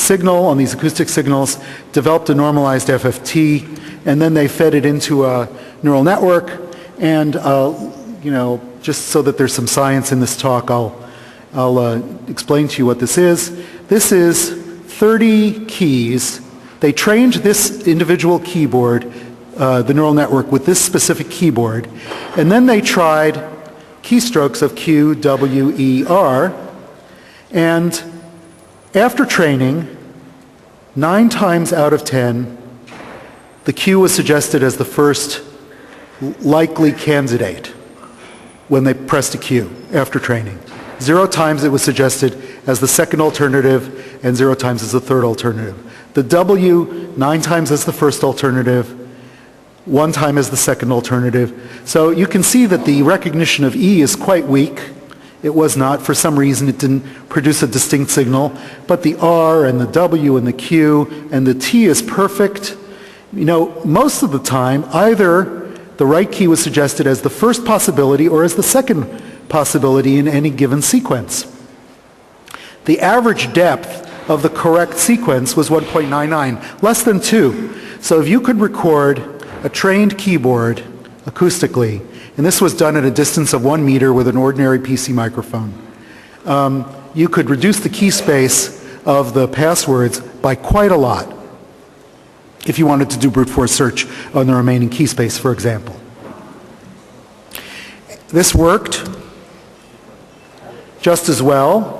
Speaker 7: signal, on these acoustic signals, developed a normalized FFT, and then they fed it into a neural network. And just so that there's some science in this talk, I'll explain to you what this is. This is 30 keys. They trained this individual keyboard, the neural network, with this specific keyboard, and then they tried keystrokes of Q, W, E, R, and after training, 9 times out of 10, the Q was suggested as the first likely candidate when they pressed a Q after training. 0 times it was suggested as the second alternative, and 0 times as the third alternative. The W, 9 times as the first alternative, 1 time as the second alternative. So you can see that the recognition of E is quite weak. It was not. For some reason, it didn't produce a distinct signal. But the R and the W and the Q and the T is perfect. Most of the time, either the right key was suggested as the first possibility or as the second possibility in any given sequence. The average depth of the correct sequence was 1.99, less than 2. So if you could record a trained keyboard acoustically, and this was done at a distance of 1 meter with an ordinary PC microphone, you could reduce the key space of the passwords by quite a lot if you wanted to do brute force search on the remaining key space, for example. This worked just as well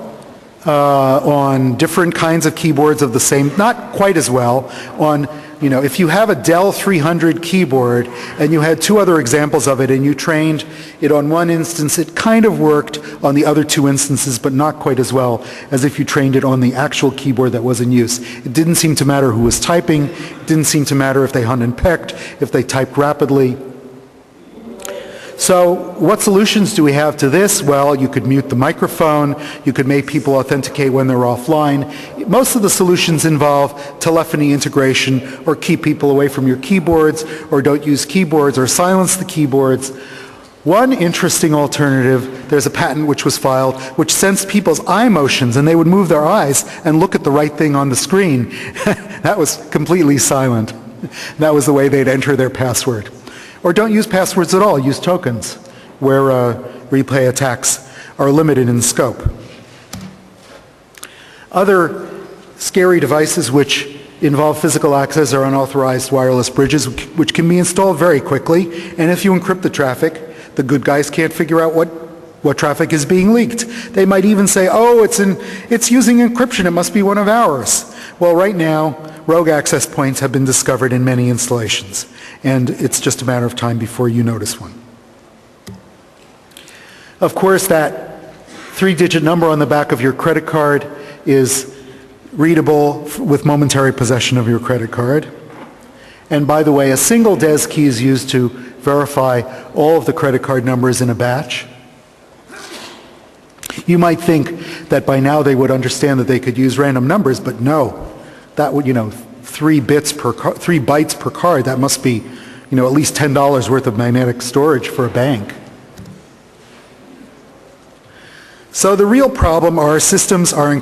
Speaker 7: on different kinds of keyboards of the same, not quite as well on, if you have a Dell 300 keyboard and you had 2 other examples of it and you trained it on one instance, it kind of worked on the other 2 instances, but not quite as well as if you trained it on the actual keyboard that was in use. It didn't seem to matter who was typing. It didn't seem to matter if they hunned and pecked, if they typed rapidly. So what solutions do we have to this? Well, you could mute the microphone. You could make people authenticate when they're offline. most of the solutions involve telephony integration or keep people away from your keyboards or don't use keyboards or silence the keyboards. One interesting alternative, there's a patent which was filed, which sensed people's eye motions and they would move their eyes and look at the right thing on the screen. That was completely silent. That was the way they'd enter their password. Or don't use passwords at all, use tokens, where replay attacks are limited in scope. Other scary devices which involve physical access are unauthorized wireless bridges, which can be installed very quickly, and if you encrypt the traffic, the good guys can't figure out what traffic is being leaked. They might even say, oh, it's using encryption, it must be one of ours. Well, right now, rogue access points have been discovered in many installations, and it's just a matter of time before you notice one. Of course, that 3-digit number on the back of your credit card is readable with momentary possession of your credit card. And by the way, a single DES key is used to verify all of the credit card numbers in a batch. You might think that by now they would understand that they could use random numbers, but no. That would, 3 bytes per card, that must be, at least $10 worth of magnetic storage for a bank. So the real problem are systems are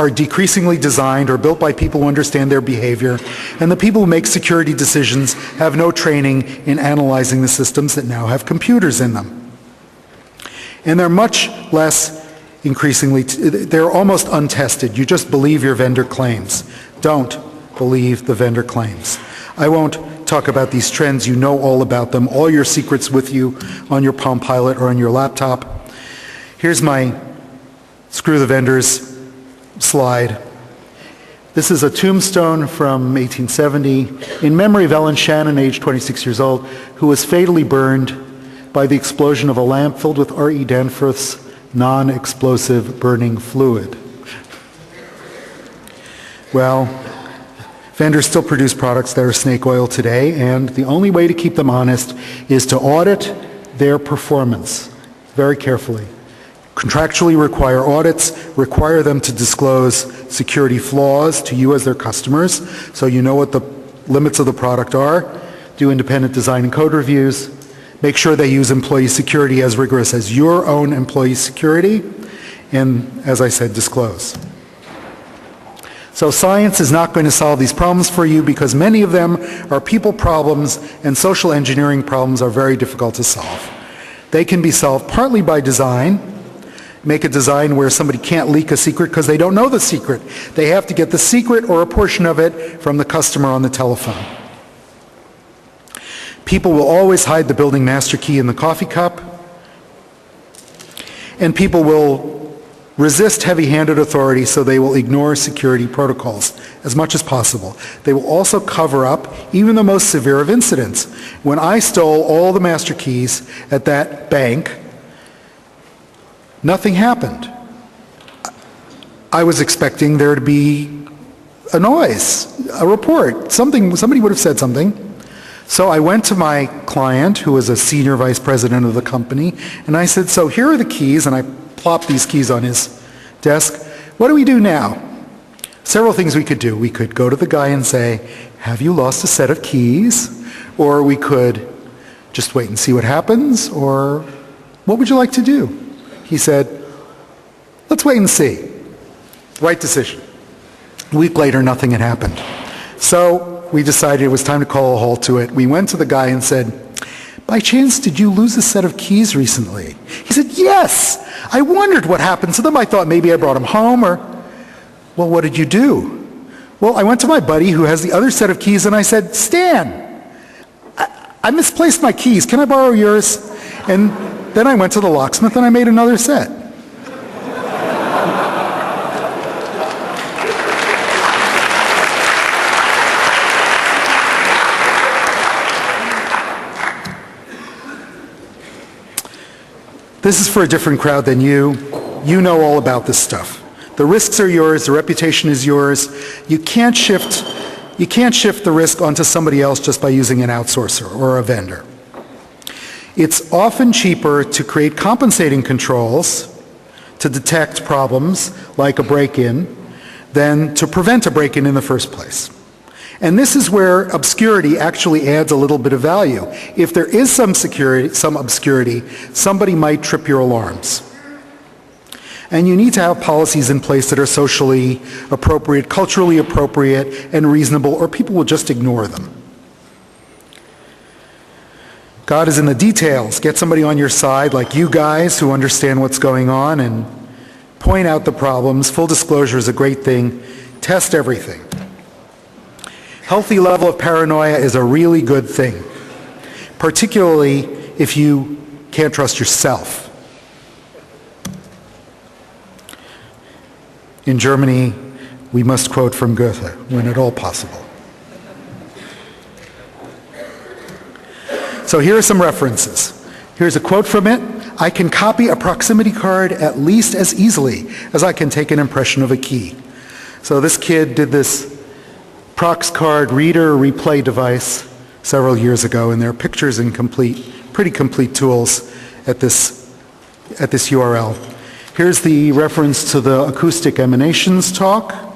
Speaker 7: decreasingly designed or built by people who understand their behavior, and the people who make security decisions have no training in analyzing the systems that now have computers in them. And they're much less they're almost untested. You just believe your vendor claims. Don't believe the vendor claims. I won't talk about these trends. You know all about them. All your secrets with you on your Palm Pilot or on your laptop. Here's my Screw the Vendors slide. This is a tombstone from 1870 in memory of Ellen Shannon, aged 26 years old, who was fatally burned by the explosion of a lamp filled with R.E. Danforth's non-explosive burning fluid. Well, vendors still produce products that are snake oil today, and the only way to keep them honest is to audit their performance very carefully. Contractually require audits, require them to disclose security flaws to you as their customers, so you know what the limits of the product are. Do independent design and code reviews. Make sure they use employee security as rigorous as your own employee security, and as I said, disclose. So science is not going to solve these problems for you because many of them are people problems, and social engineering problems are very difficult to solve. They can be solved partly by design. Make a design where somebody can't leak a secret because they don't know the secret. They have to get the secret or a portion of it from the customer on the telephone. People will always hide the building master key in the coffee cup. And people will resist heavy-handed authority, so they will ignore security protocols as much as possible. They will also cover up even the most severe of incidents. When I stole all the master keys at that bank, nothing happened. I was expecting there to be a noise, a report, something, somebody would have said something. So I went to my client, who was a senior vice president of the company, and I said, so here are the keys, and I plopped these keys on his desk. What do we do now? Several things we could do. We could go to the guy and say, have you lost a set of keys? Or we could just wait and see what happens, or what would you like to do? He said, let's wait and see. Right decision. A week later, nothing had happened. So we decided it was time to call a halt to it. We went to the guy and said, by chance, did you lose a set of keys recently? He said, yes. I wondered what happened to them. I thought maybe I brought them home, or, well, what did you do? Well, I went to my buddy who has the other set of keys, and I said, Stan, I misplaced my keys. Can I borrow yours? And then I went to the locksmith and I made another set. This is for a different crowd than you. You know all about this stuff. The risks are yours, the reputation is yours. You can't shift the risk onto somebody else just by using an outsourcer or a vendor. It's often cheaper to create compensating controls to detect problems like a break-in than to prevent a break-in in the first place. And this is where obscurity actually adds a little bit of value. If there is some obscurity, somebody might trip your alarms. And you need to have policies in place that are socially appropriate, culturally appropriate, and reasonable, or people will just ignore them. God is in the details. Get somebody on your side, like you guys, who understand what's going on, and point out the problems. Full disclosure is a great thing. Test everything. Healthy level of paranoia is a really good thing, particularly if you can't trust yourself. In Germany, we must quote from Goethe, when at all possible. So here are some references. Here's a quote from it. I can copy a proximity card at least as easily as I can take an impression of a key. So this kid did this Prox card reader replay device several years ago, and there are pictures and pretty complete tools at this URL. Here's the reference to the acoustic emanations talk.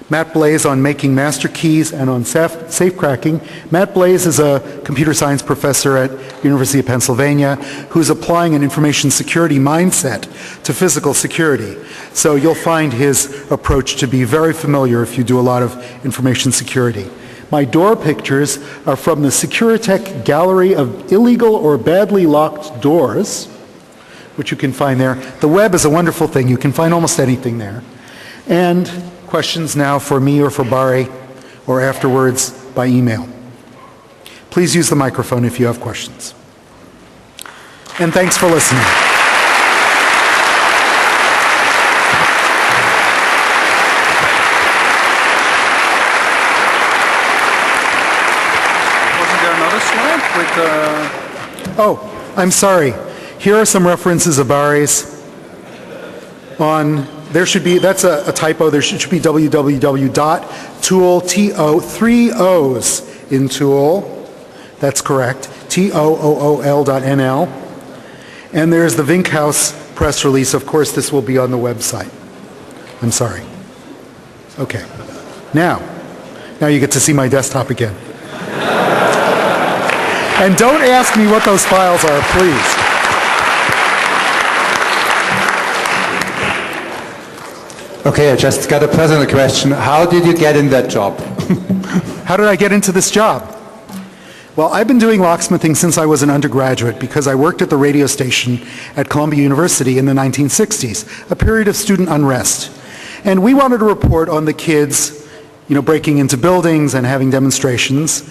Speaker 7: Matt Blaze on making master keys and on safe cracking. Matt Blaze is a computer science professor at University of Pennsylvania who's applying an information security mindset to physical security. So you'll find his approach to be very familiar if you do a lot of information security. My door pictures are from the Securitech Gallery of Illegal or Badly Locked Doors, which you can find there. The web is a wonderful thing. You can find almost anything there. And questions now for me or for Barry, or afterwards by email. Please use the microphone if you have questions. And thanks for listening.
Speaker 1: Wasn't there another slide with
Speaker 7: Oh, I'm sorry. Here are some references of Barry's on. There should be, that's a typo, there should be www.tool, T-O, 3 O's in tool, that's correct, tool.nl. And there's the Vinkhaus press release. Of course, this will be on the website. I'm sorry. Okay. Now you get to see my desktop again. And don't ask me what those files are, please.
Speaker 5: Okay, I just got a personal question. How did you get in that job?
Speaker 7: How did I get into this job? Well, I've been doing locksmithing since I was an undergraduate because I worked at the radio station at Columbia University in the 1960s, a period of student unrest. And we wanted to report on the kids, breaking into buildings and having demonstrations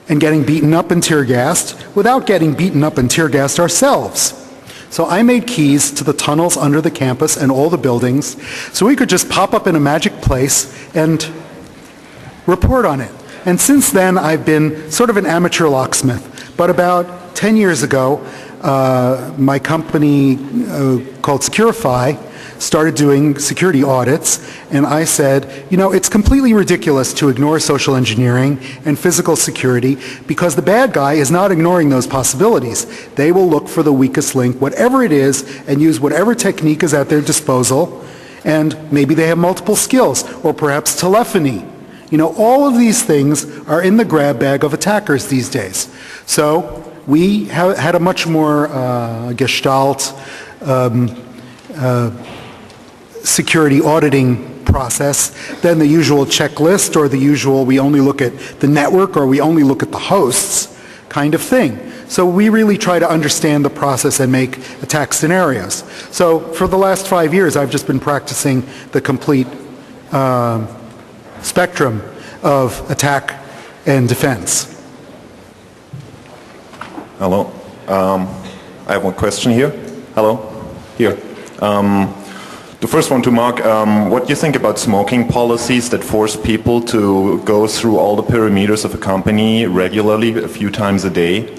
Speaker 7: and getting beaten up and tear gassed without getting beaten up and tear gassed ourselves. So I made keys to the tunnels under the campus and all the buildings so we could just pop up in a magic place and report on it. And since then, I've been sort of an amateur locksmith. But about 10 years ago, my company called Securify started doing security audits, and I said, it's completely ridiculous to ignore social engineering and physical security because the bad guy is not ignoring those possibilities. They will look for the weakest link, whatever it is, and use whatever technique is at their disposal, and maybe they have multiple skills, or perhaps telephony. All of these things are in the grab bag of attackers these days. So we had a much more gestalt security auditing process than the usual checklist or the usual we only look at the network or we only look at the hosts kind of thing. So we really try to understand the process and make attack scenarios. So for the last 5 years, I've just been practicing the complete spectrum of attack and defense.
Speaker 8: Hello. I have one question here. Hello. Here. The first one to Mark. What do you think about smoking policies that force people to go through all the perimeters of a company regularly, a few times a day?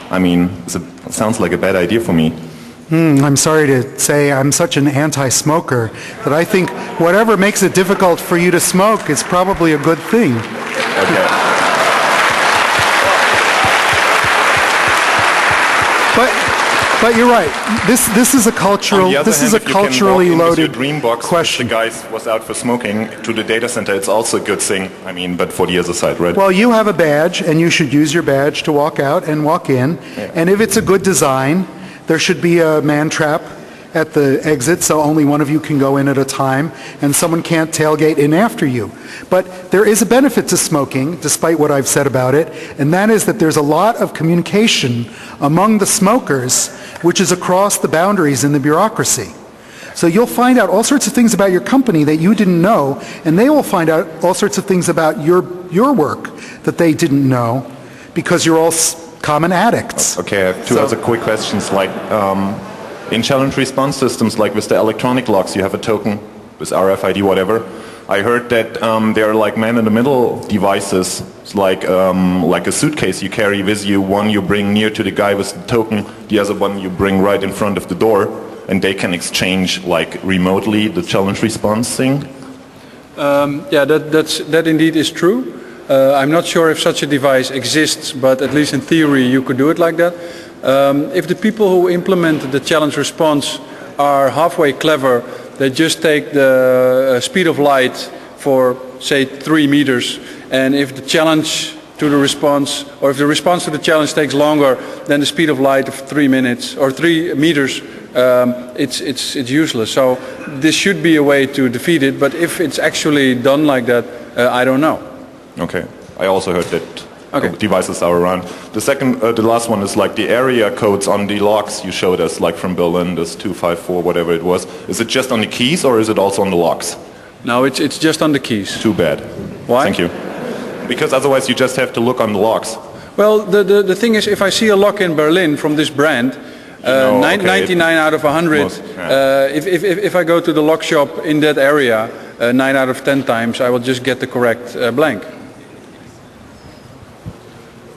Speaker 8: I mean, it sounds like a bad idea for me.
Speaker 7: I'm sorry to say I'm such an anti-smoker that I think whatever makes it difficult for you to smoke is probably a good thing.
Speaker 8: Okay.
Speaker 7: But But you're right. This is a cultural.
Speaker 8: On the other
Speaker 7: This
Speaker 8: hand,
Speaker 7: is a
Speaker 8: if you can
Speaker 7: culturally
Speaker 8: walk in with your
Speaker 7: loaded
Speaker 8: dream box, if
Speaker 7: question.
Speaker 8: the guy was out for smoking to the data center, it's also a good thing. I mean, but for the other side, right?
Speaker 7: Well, you have a badge, and you should use your badge to walk out and walk in. And if it's a good design, there should be a man trap at the exit, so only one of you can go in at a time, and someone can't tailgate in after you. But there is a benefit to smoking, despite what I've said about it, and that is that there's a lot of communication among the smokers, which is across the boundaries in the bureaucracy. So you'll find out all sorts of things about your company that you didn't know, and they will find out all sorts of things about your work that they didn't know, because you're all common addicts.
Speaker 8: Okay, I have two other quick questions. Like, in challenge response systems, like with the electronic locks, you have a token with RFID, whatever. I heard that there are like man-in-the-middle devices, it's like a suitcase you carry with you. One you bring near to the guy with the token, the other one you bring right in front of the door, and they can exchange like remotely the challenge response thing.
Speaker 1: Yeah, that indeed is true. I'm not sure if such a device exists, but at least in theory you could do it like that. If the people who implemented the challenge response are halfway clever, they just take the speed of light for, say, 3 meters, and if the challenge to the response, or if the response to the challenge takes longer than the speed of light of 3 minutes or 3 meters, it's useless. So this should be a way to defeat it, but if it's actually done like that, I don't know.
Speaker 8: Okay, I also heard that devices are around. The last one is like the area codes on the locks you showed us, like from Berlin, this 254, whatever it was. Is it just on the keys or is it also on the locks?
Speaker 1: No, it's just on the keys.
Speaker 8: Too bad.
Speaker 1: Why?
Speaker 8: Thank you. Because otherwise you just have to look on the locks.
Speaker 1: Well, the thing is, if I see a lock in Berlin from this brand, 99 out of 100, if I go to the lock shop in that area, 9 out of 10 times, I will just get the correct blank.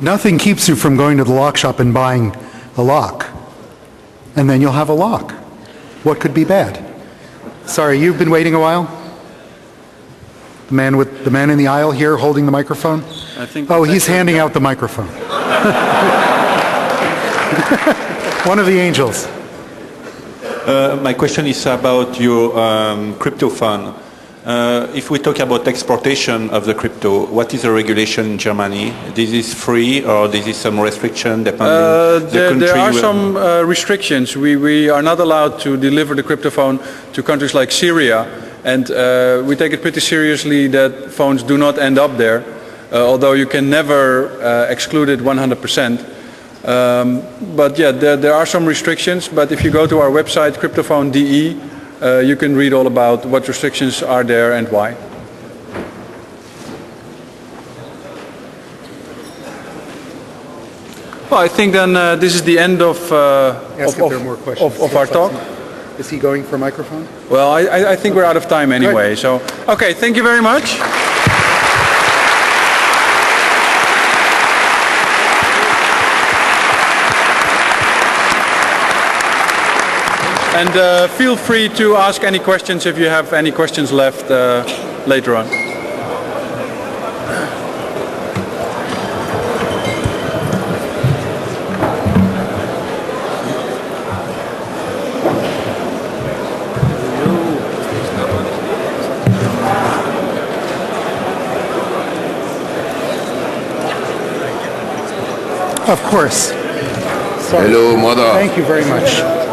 Speaker 7: Nothing keeps you from going to the lock shop and buying a lock. And then you'll have a lock. What could be bad? Sorry, you've been waiting a while? The man in the aisle here holding the microphone?
Speaker 1: I think
Speaker 7: he's handing out the microphone. One of the angels.
Speaker 3: My question is about your crypto fund. If we talk about exportation of the crypto, what is the regulation in Germany? This is free or this is some restriction depending the country?
Speaker 1: There are some restrictions. We are not allowed to deliver the crypto phone to countries like Syria, and we take it pretty seriously that phones do not end up there, although you can never exclude it 100%. But yeah, there are some restrictions, but if you go to our website, cryptophone.de, you can read all about what restrictions are there and why. Well, I think then this is the end of our talk.
Speaker 7: Is he going for a microphone?
Speaker 1: Well, I think we're out of time anyway. So, okay, thank you very much. And feel free to ask any questions if you have any questions left later on.
Speaker 7: Of course. Sorry.
Speaker 9: Hello, mother.
Speaker 7: Thank you very much.